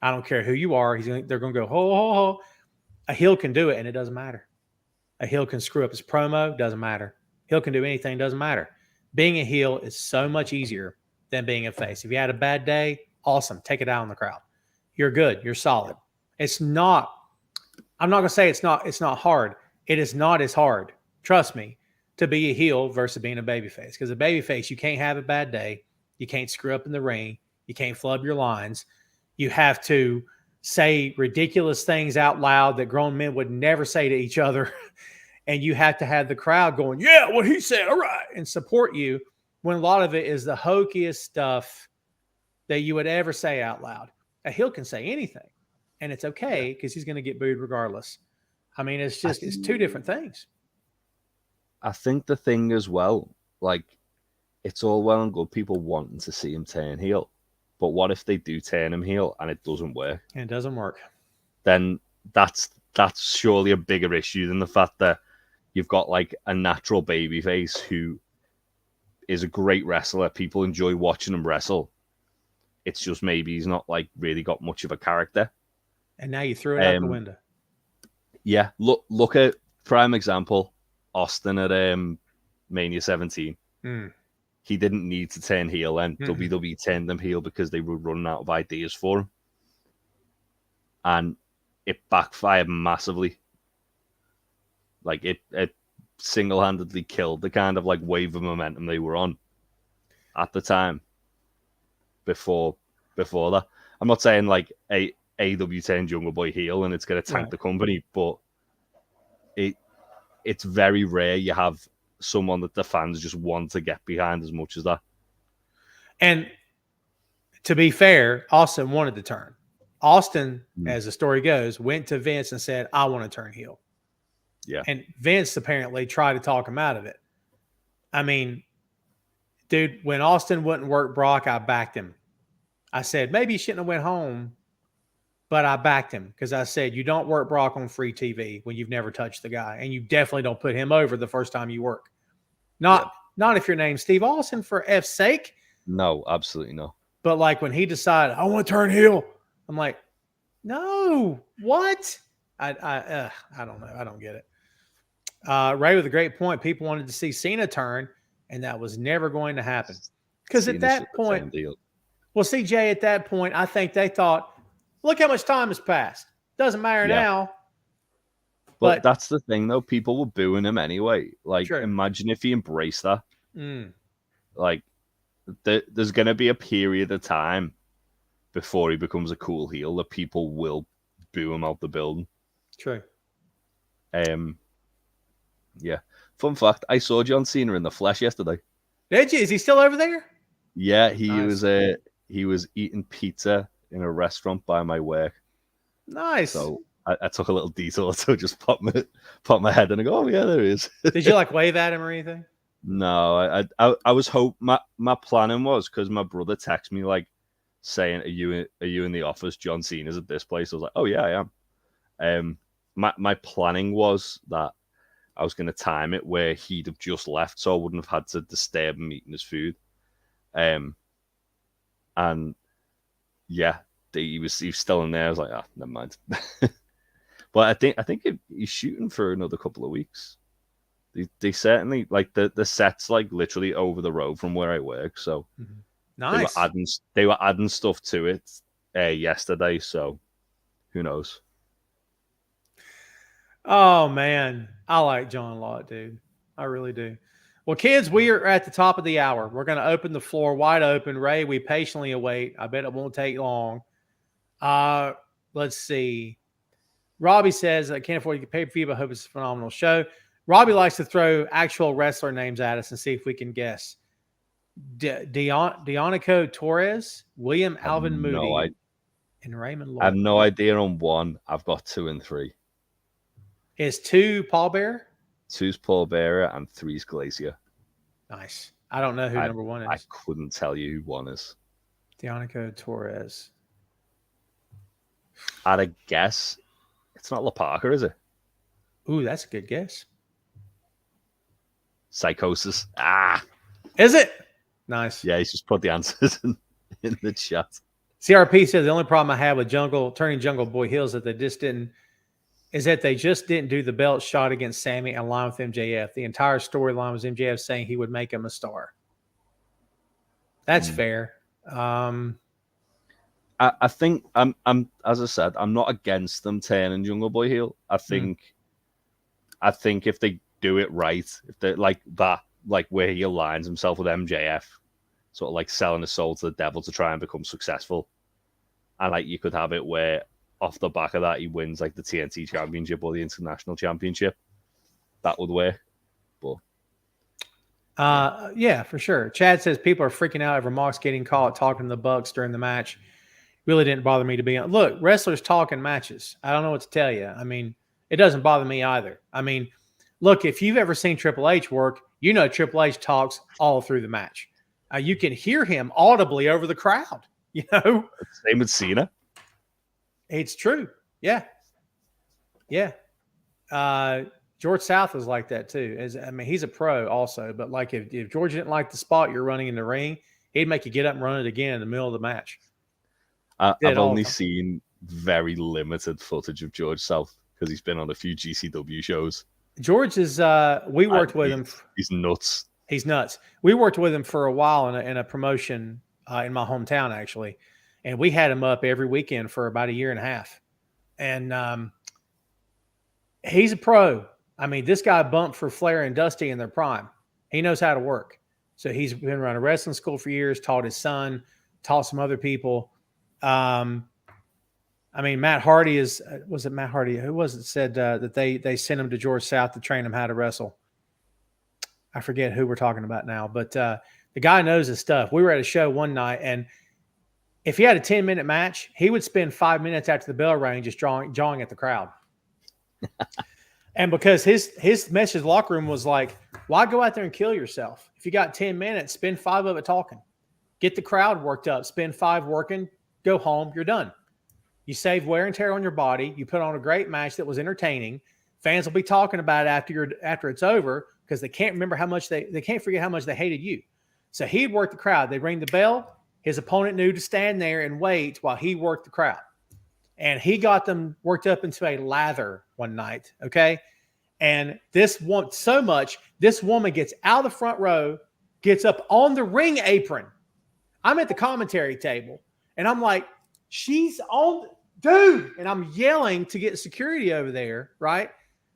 I don't care who you are. They're going to go, ho, ho, ho. A heel can do it, and it doesn't matter. A heel can screw up his promo, doesn't matter. Heel can do anything, doesn't matter. Being a heel is so much easier than being a face. If you had a bad day, awesome. Take it out on the crowd. You're good. You're solid. It's not, I'm not going to say it's not hard. It is not as hard, trust me, to be a heel versus being a babyface. Because a babyface, you can't have a bad day. You can't screw up in the ring. You can't flub your lines. You have to say ridiculous things out loud that grown men would never say to each other. And you have to have the crowd going, yeah, what he said, all right, and support you when a lot of it is the hokiest stuff that you would ever say out loud. A heel can say anything, and it's okay because he's going to get booed regardless. I mean, it's two different things. I think the thing as well, like, it's all well and good people wanting to see him turn heel. But what if they do turn him heel and it doesn't work? And it doesn't work. Then that's surely a bigger issue than the fact that you've got like a natural babyface who is a great wrestler. People enjoy watching him wrestle. It's just maybe he's not like really got much of a character. And now you threw it out the window. Yeah, look at prime example, Austin at Mania 17. He didn't need to turn heel, and WWE turned them heel because they were running out of ideas for him, and it backfired massively. Like it single-handedly killed the kind of like wave of momentum they were on at the time. Before that, I'm not saying like AEW turned Jungle Boy heel and it's going to tank the company, but it's very rare you have someone that the fans just want to get behind as much as that. And to be fair, Austin wanted to turn. Austin, as the story goes, went to Vince and said, I want to turn heel. Yeah. And Vince apparently tried to talk him out of it. I mean, dude, when Austin wouldn't work Brock, I backed him. I said, maybe he shouldn't have went home, but I backed him because I said, you don't work Brock on free TV when you've never touched the guy, and you definitely don't put him over the first time you work. Not if your name's Steve Austin, for F's sake. No, absolutely no. But like when he decided, I want to turn heel, I'm like, no, what? I don't know. I don't get it. Ray with a great point. People wanted to see Cena turn, and that was never going to happen. Because at that point, well, CJ, at that point, I think they thought, look how much time has passed. Doesn't matter now. But that's the thing, though. People were booing him anyway. Like, imagine if he embraced that. Like, there's going to be a period of time before he becomes a cool heel that people will boo him out the building. True. Yeah. Fun fact, I saw John Cena in the flesh yesterday. Did you? Is he still over there? Yeah, he was eating pizza in a restaurant by my work. Nice. So I took a little detour to just pop my head in and go, oh yeah, there he is. Did you like wave at him or anything? No, I was my planning was, because my brother texted me like saying, are you in the office? John Cena's at this place. I was like, oh yeah, I am. My planning was that I was going to time it where he'd have just left, so I wouldn't have had to disturb him eating his food. And yeah, he was still in there. I was like, never mind. But I think he's shooting for another couple of weeks. They certainly, like, the set's like literally over the road from where I work, so nice. They were adding stuff to it yesterday, so who knows. Oh man, I like John a lot, dude. I really do. Well, kids, we are at the top of the hour. We're going to open the floor wide open. Ray, we patiently await. I bet it won't take long. Let's see. Robbie says, I can't afford to get paid for you, but I hope it's a phenomenal show. Robbie likes to throw actual wrestler names at us and see if we can guess. Dionico Torres, William Alvin No, Moody, and Raymond I have Lloyd. no idea on one. I've got 2 and 3. Is 2 Paul Bear? 2's Paul Bearer and 3's Glacier. Nice. I don't know who number 1 is. I couldn't tell you who 1 is. Dionico Torres. I'd a guess. It's not La Parker, is it? Ooh, that's a good guess. Psychosis. Is it? Nice. Yeah, he's just put the answers in the chat. CRP says the only problem I have with turning Jungle Boy Hills that they just didn't do the belt shot against Sammy and line with MJF. The entire storyline was MJF saying he would make him a star. That's fair. I think I'm as I said, I'm not against them turning Jungle Boy heel. I think if they do it right, if they like that, like where he aligns himself with MJF, sort of like selling his soul to the devil to try and become successful, and like you could have it where off the back of that he wins like the TNT Championship or the International Championship, that would work. But yeah, for sure. Chad says people are freaking out over Mox getting caught talking to the Bucks during the match. Really didn't bother me to be on. Look, wrestlers talk in matches. I don't know what to tell you. I mean, it doesn't bother me either. I mean, look, if you've ever seen Triple H work, you know Triple H talks all through the match. You can hear him audibly over the crowd. You know, same with Cena. It's true. Yeah. Yeah. George South was like that too. I mean, he's a pro also, but like if George didn't like the spot you're running in the ring, he'd make you get up and run it again in the middle of the match. I've only seen very limited footage of George South because he's been on a few GCW shows. George is, we worked with him. He's nuts. He's nuts. We worked with him for a while in a promotion in my hometown, actually. And we had him up every weekend for about a year and a half. And he's a pro. I mean, this guy bumped for Flair and Dusty in their prime. He knows how to work. So he's been around a wrestling school for years, taught his son, taught some other people. I mean, Matt Hardy was it Matt Hardy? Who was it said that they sent him to George South to train him how to wrestle? I forget who we're talking about now, but the guy knows his stuff. We were at a show one night, and if he had a 10-minute match, he would spend 5 minutes after the bell rang just jawing at the crowd. And because his message in the locker room was like, why go out there and kill yourself? If you got 10 minutes, spend 5 of it talking. Get the crowd worked up. Spend 5 working. Go home. You're done. You save wear and tear on your body. You put on a great match that was entertaining. Fans will be talking about it after it's over because they can't remember how much they can't forget how much they hated you. So he'd work the crowd. They'd ring the bell. His opponent knew to stand there and wait while he worked the crowd. And he got them worked up into a lather one night, okay? And this woman gets out of the front row, gets up on the ring apron. I'm at the commentary table, and I'm like, she's on, dude. And I'm yelling to get security over there, right?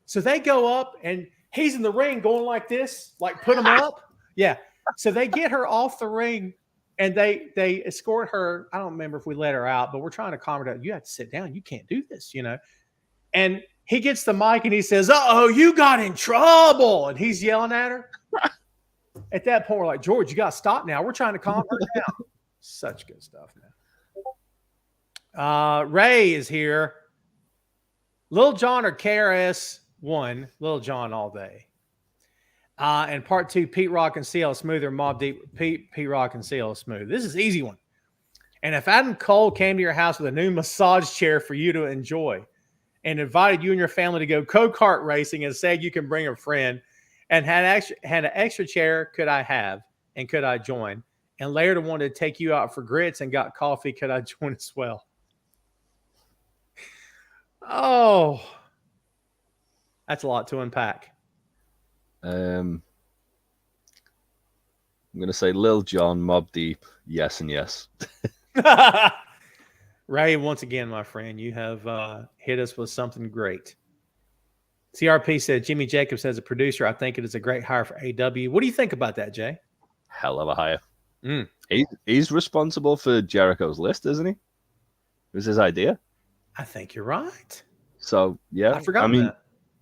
So they go up, and he's in the ring going like this, like put him up. Yeah. So they get her off the ring. And they escort her. I don't remember if we let her out, but we're trying to calm her down. You have to sit down. You can't do this, you know. And he gets the mic and he says, "Uh-oh, you got in trouble." And he's yelling at her. At that point, we're like, George, you got to stop now. We're trying to calm her down. Such good stuff, man. Ray is here. Lil Jon or KRS-One? Lil Jon all day. And part 2, Pete Rock and CL Smooth or Mobb Deep. Pete Rock and CL Smooth. This is an easy one. And if Adam Cole came to your house with a new massage chair for you to enjoy and invited you and your family to go go-kart racing and said you can bring a friend and had an extra chair, could I have and could I join? And later wanted to take you out for grits and got coffee, could I join as well? Oh, that's a lot to unpack. I'm going to say Lil Jon, Mobb Deep, yes and yes. Ray, once again, my friend, you have hit us with something great. CRP said, Jimmy Jacobs as a producer, I think it is a great hire for AW. What do you think about that, Jay? Hell of a hire. He's responsible for Jericho's list, isn't he? It was his idea. I think you're right. So, yeah. I forgot that.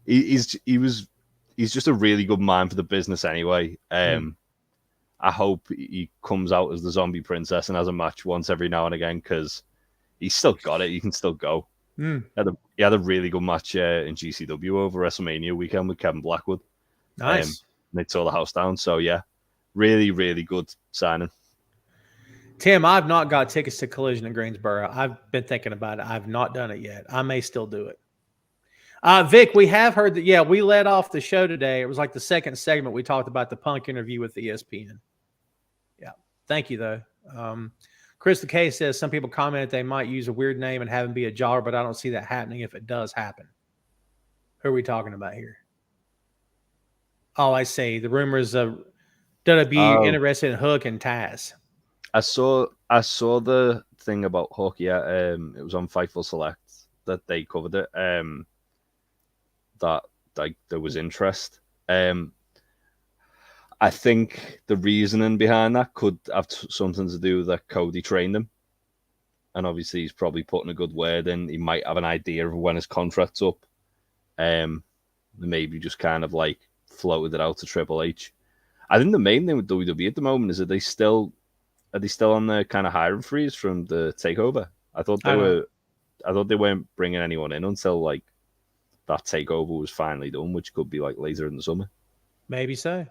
He's just a really good man for the business anyway. I hope he comes out as the zombie princess and has a match once every now and again because he's still got it. He can still go. Mm, He had a really good match in GCW over WrestleMania weekend with Kevin Blackwood. nice. They tore the house down. So, yeah, really, really good signing. Tim, I've not got tickets to Collision in Greensboro. I've been thinking about it. I've not done it yet. I may still do it. Vic, we have heard that, yeah, we led off the show today. It was like the second segment. We talked about the Punk interview with ESPN. Yeah. Thank you, though. Chris the K says some people commented they might use a weird name and have him be a jobber, but I don't see that happening if it does happen. Who are we talking about here? Oh, I see. The rumors of WWE interested in Hook and Taz. I saw the thing about Hook. Yeah, it was on Fightful Select that they covered it. That like there was interest. I think the reasoning behind that could have something to do with that Cody trained him, and obviously he's probably putting a good word in. He might have an idea of when his contract's up. Maybe just kind of like floated it out to Triple H. I think the main thing with WWE at the moment is that are they still on the kind of hiring freeze from the takeover? I thought they weren't bringing anyone in until like that takeover was finally done, which could be like later in the summer. Maybe so.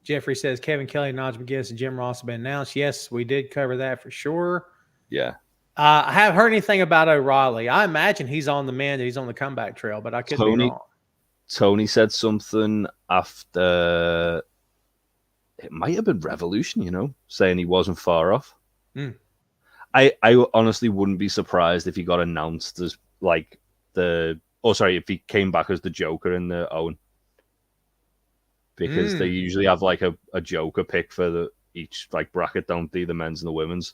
Jeffrey says Kevin Kelly, Nigel McGuinness, and Jim Ross have been announced. Yes, we did cover that for sure. Yeah. I haven't heard anything about O'Reilly. I imagine he's on the mend. He's on the comeback trail, but I could be wrong. Tony said something after it might have been Revolution, saying he wasn't far off. Mm. I honestly wouldn't be surprised if he got announced as like if he came back as the Joker in the Owen. Because they usually have like a Joker pick for each like bracket, don't they? The men's and the women's.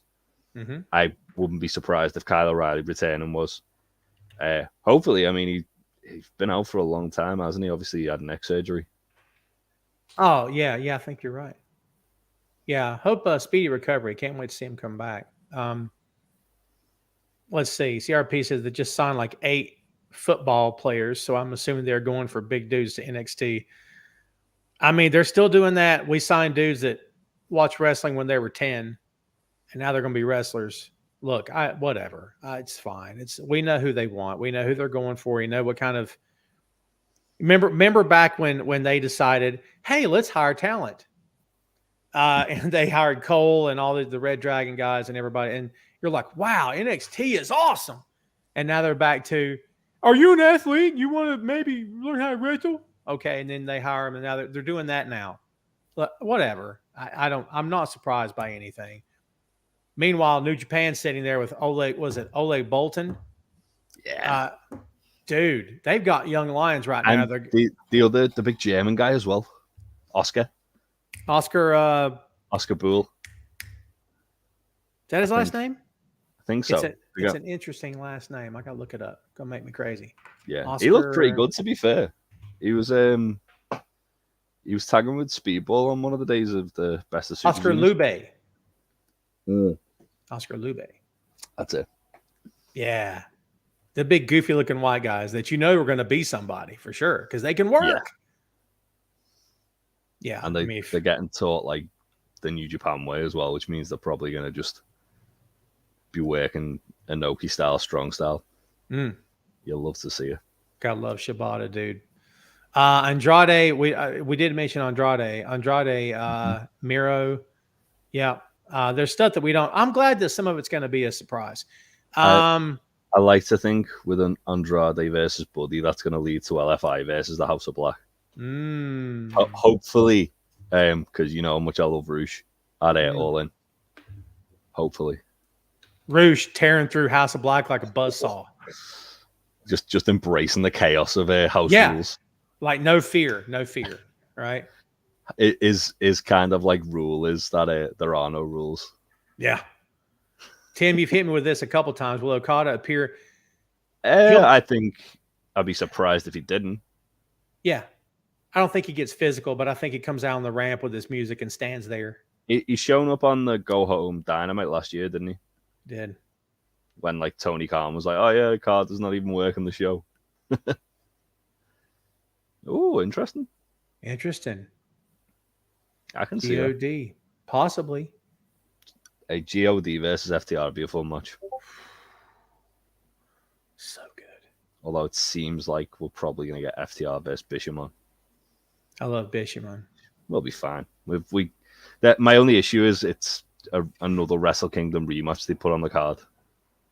Mm-hmm. I wouldn't be surprised if Kyle O'Reilly returning was. Hopefully, I mean, he's been out for a long time, hasn't he? Obviously, he had neck surgery. Oh, yeah, I think you're right. Yeah, hope speedy recovery. Can't wait to see him come back. Let's see. CRP says they just signed like 8 football players, so I'm assuming they're going for big dudes to NXT. I mean, they're still doing that. We signed dudes that watched wrestling when they were 10, and now they're going to be wrestlers. Look, whatever. It's fine. We know who they want. We know who they're going for. You know what kind of remember back when they decided, hey, let's hire talent. And they hired Cole and all the Red Dragon guys and everybody. And you're like, wow, NXT is awesome. And now they're back to, are you an athlete? You want to maybe learn how to wrestle? Okay. And then they hire them. And now they're doing that now. But whatever. I'm not surprised by anything. Meanwhile, New Japan sitting there with Ole Bolton? Yeah. Dude, they've got young lions right now. And the big German guy as well. Oscar Bull. Is that his last name? I think so. It's an interesting last name. I gotta look it up. Gonna make me crazy. Yeah. Oscar, he looked pretty good, to be fair. He was tagging with Speedball on one of the days of the Best of Super Oscar Juniors. Lube. Oscar Lube. That's it. Yeah. The big goofy looking white guys that are going to be somebody for sure because they can work. Yeah. And they're getting taught like the New Japan way as well, which means they're probably going to just be working Inoki style, strong style. You'll love to see it. Gotta love Shibata, dude. Andrade, we did mention Andrade, Miro. Yeah. There's stuff that we don't. I'm glad that some of it's going to be a surprise. I like to think with an Andrade versus Buddy, that's going to lead to LFI versus the House of Black. Hopefully, because you know how much I love Roosh at All In. Hopefully. Roosh tearing through House of Black like a buzzsaw. Just embracing the chaos of house rules. Like no fear, right? It is kind of like rule is that there are no rules. Yeah. Tim, you've hit me with this a couple times. Will Okada appear? I think I'd be surprised if he didn't. Yeah. I don't think he gets physical, but I think he comes out on the ramp with his music and stands there. He's shown up on the Go Home Dynamite last year, didn't he? Did. When like Tony Khan was like, oh yeah, Carter's not even working the show. Oh, interesting. I can see that. God, possibly. A God versus FTR would be a fun match. So good. Although it seems like we're probably going to get FTR versus Bishamon. I love Bishamon. We'll be fine. My only issue is it's another Wrestle Kingdom rematch they put on the card.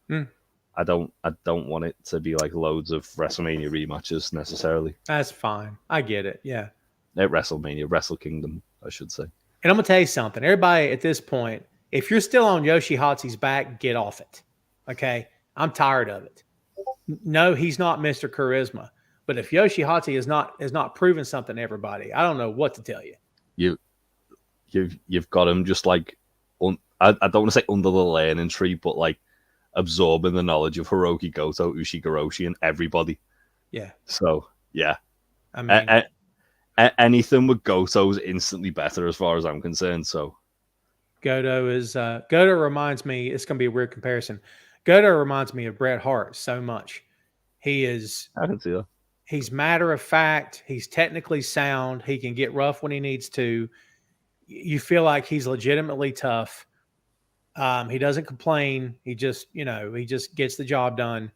I don't want it to be like loads of WrestleMania rematches necessarily. That's fine. I get it. Yeah. At WrestleMania, Wrestle Kingdom, I should say. And I'm going to tell you something. Everybody at this point, if you're still on Yoshihatsu's back, get off it. Okay? I'm tired of it. No, he's not Mr. Charisma. But if Yoshihatsu is not proving something to everybody, I don't know what to tell you. You've got him just like, I don't want to say under the learning tree, but like absorbing the knowledge of Hiroki Goto, Ushigoroshi, and everybody. Yeah. So, yeah. I mean, anything with Goto is instantly better as far as I'm concerned. So Goto reminds me, it's going to be a weird comparison. Goto reminds me of Bret Hart so much. I can see that. He's matter of fact. He's technically sound. He can get rough when he needs to. You feel like he's legitimately tough. He doesn't complain. He just gets the job done.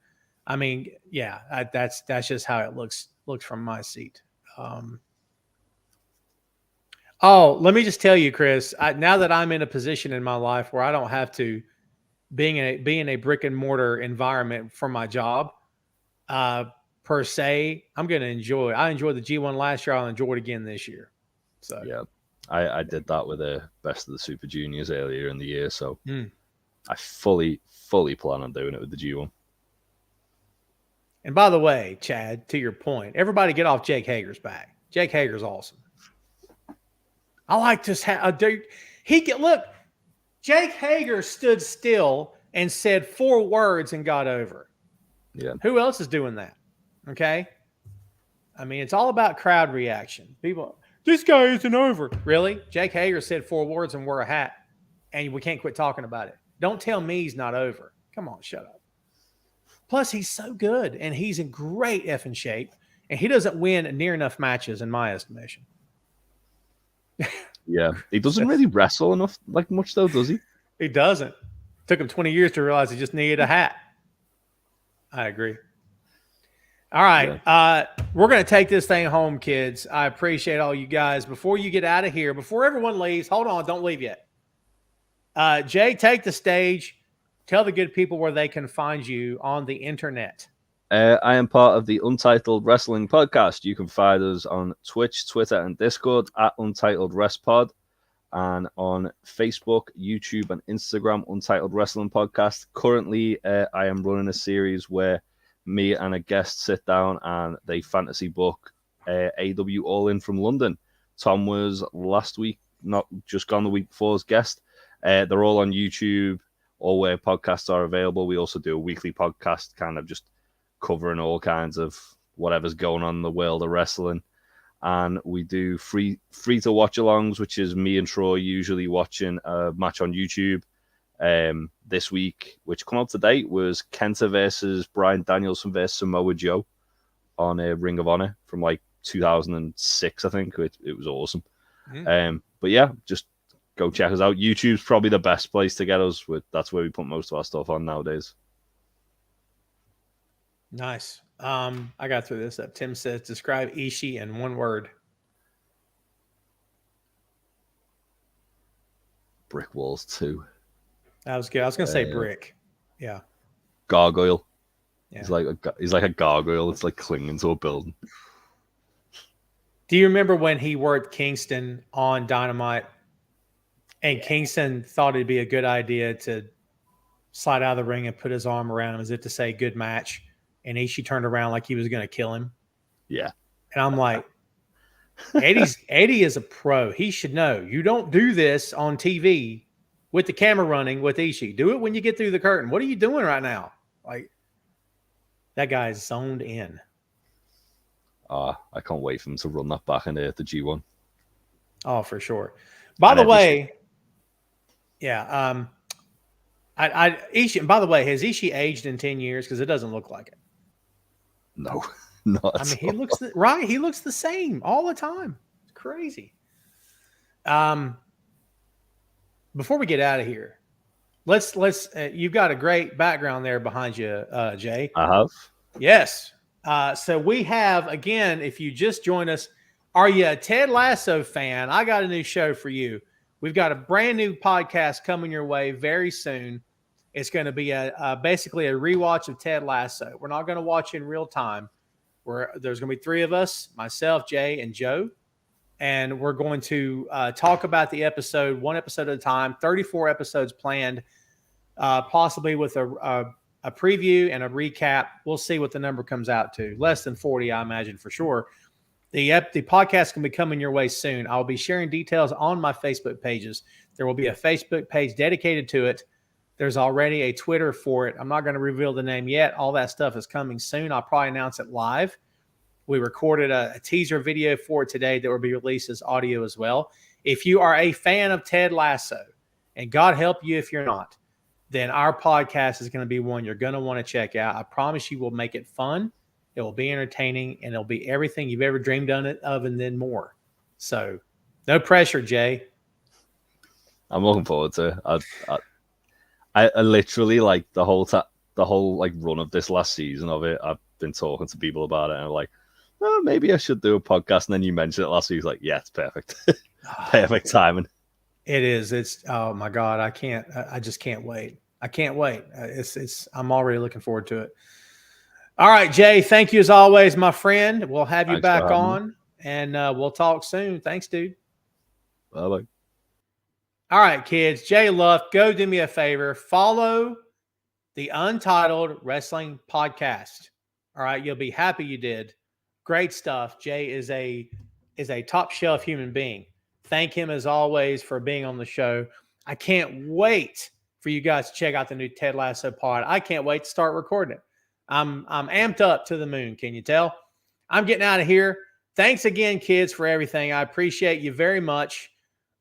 I mean, yeah, that's just how it looks from my seat. Let me just tell you, Chris, now that I'm in a position in my life where I don't have to be in a brick and mortar environment for my job, per se, I enjoyed the G1 last year. I'll enjoy it again this year. So yeah, I did that with the Best of the Super Juniors earlier in the year. So I fully plan on doing it with the G1. And by the way, Chad, to your point, everybody get off Jake Hager's back. Jake Hager's awesome. I like this. Look, Jake Hager stood still and said 4 words and got over. Yeah. Who else is doing that? Okay. I mean, it's all about crowd reaction. People, this guy isn't over. Really? Jake Hager said 4 words and wore a hat, and we can't quit talking about it. Don't tell me he's not over. Come on, shut up. Plus, he's so good, and he's in great effing shape, and he doesn't win near enough matches, in my estimation. Yeah, he doesn't really wrestle enough, like much though, does he? He doesn't. Took him 20 years to realize he just needed a hat. I agree. All right. Yeah. We're going to take this thing home, kids. I appreciate all you guys. Before you get out of here, before everyone leaves, hold on, don't leave yet. Jay, take the stage. Tell the good people where they can find you on the internet. I am part of the Untitled Wrestling Podcast. You can find us on Twitch, Twitter, and Discord at Untitled Rest Pod, and on Facebook, YouTube, and Instagram, Untitled Wrestling Podcast. Currently, I am running a series where me and a guest sit down and they fantasy book AW All In from London. Tom was last week, not just gone the week before as guest. They're all on YouTube, or where podcasts are available. We also do a weekly podcast, kind of just covering all kinds of whatever's going on in the world of wrestling. And we do free to watch alongs, which is me and Troy usually watching a match on YouTube. This week, which come out today, was Kenta versus Bryan Danielson versus Samoa Joe on a Ring of Honor from like 2006, I think. It was awesome. But yeah, just go check us out. YouTube's probably the best place to get us. That's where we put most of our stuff on nowadays. Nice. I got through this up. Tim says, describe Ishii in 1 word. Brick walls 2. That was good. I was going to say brick. Yeah. Gargoyle. Yeah. He's like a gargoyle that's like clinging to a building. Do you remember when he worked Kingston on Dynamite, and Kingston thought it'd be a good idea to slide out of the ring and put his arm around him as if to say good match, and Ishii turned around like he was going to kill him? Yeah. And I'm like, Eddie is a pro. He should know. You don't do this on TV with the camera running with Ishii. Do it when you get through the curtain. What are you doing right now? Like, that guy is zoned in. I can't wait for him to run that back in the G1. Oh, for sure. By the way, yeah. Ishii, and by the way, has Ishii aged in 10 years? Because it doesn't look like it. No, not. I mean, he looks right. He looks the same all the time. It's crazy. Before we get out of here, let's you've got a great background there behind you, Jay. I have. Yes. So we have, again, if you just joined us, are you a Ted Lasso fan? I got a new show for you. We've got a brand new podcast coming your way very soon. It's going to be basically a rewatch of Ted Lasso. We're not going to watch in real time. There's going to be 3 of us, myself, Jay, and Joe. And we're going to talk about the episode, one episode at a time, 34 episodes planned, possibly with a preview and a recap. We'll see what the number comes out to. Less than 40, I imagine, for sure. The podcast can be coming your way soon. I'll be sharing details on my Facebook pages. There will be a Facebook page dedicated to it. There's already a Twitter for it. I'm not going to reveal the name yet. All that stuff is coming soon. I'll probably announce it live. We recorded a teaser video for it today that will be released as audio as well. If you are a fan of Ted Lasso, and God help you if you're not, then our podcast is going to be one you're going to want to check out. I promise you we'll make it fun. It will be entertaining, and it'll be everything you've ever dreamed of and then more. So no pressure, Jay. I'm looking forward to it. I literally, like, the whole like run of this last season of it, I've been talking to people about it, and I'm like, oh, maybe I should do a podcast. And then you mentioned it last week. Like, yeah, it's perfect. Perfect timing. It is. It's, oh my God. I just can't wait. I can't wait. I'm already looking forward to it. All right, Jay, thank you as always, my friend. We'll have you back on, and we'll talk soon. Thanks, dude. Bye-bye. All right, kids. Jay Luft, go do me a favor. Follow the Untitled Wrestling Podcast. All right, you'll be happy you did. Great stuff. Jay is a top shelf human being. Thank him as always for being on the show. I can't wait for you guys to check out the new Ted Lasso pod. I can't wait to start recording it. I'm amped up to the moon. Can you tell? I'm getting out of here. Thanks again, kids, for everything. I appreciate you very much.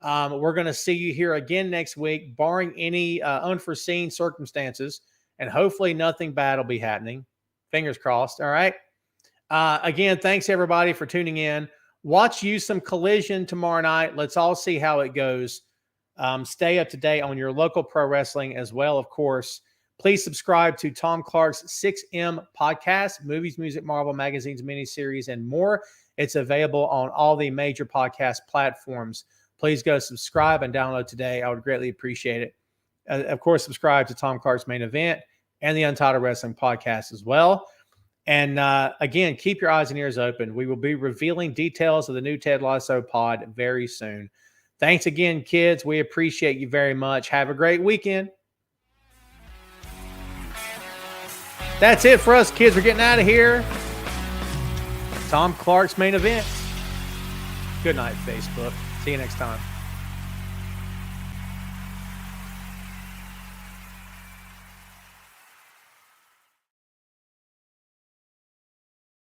We're going to see you here again next week, barring any unforeseen circumstances, and hopefully nothing bad will be happening. Fingers crossed. All right. Again, thanks everybody for tuning in. Watch you some Collision tomorrow night. Let's all see how it goes. Stay up to date on your local pro wrestling as well, of course. Please subscribe to Tom Clark's 6M podcast, movies, music, Marvel, magazines, miniseries, and more. It's available on all the major podcast platforms. Please go subscribe and download today. I would greatly appreciate it. Of course, subscribe to Tom Clark's Main Event and the Untitled Wrestling Podcast as well. And again, keep your eyes and ears open. We will be revealing details of the new Ted Lasso pod very soon. Thanks again, kids. We appreciate you very much. Have a great weekend. That's it for us, kids. We're getting out of here. Tom Clark's Main Event. Good night, Facebook. See you next time.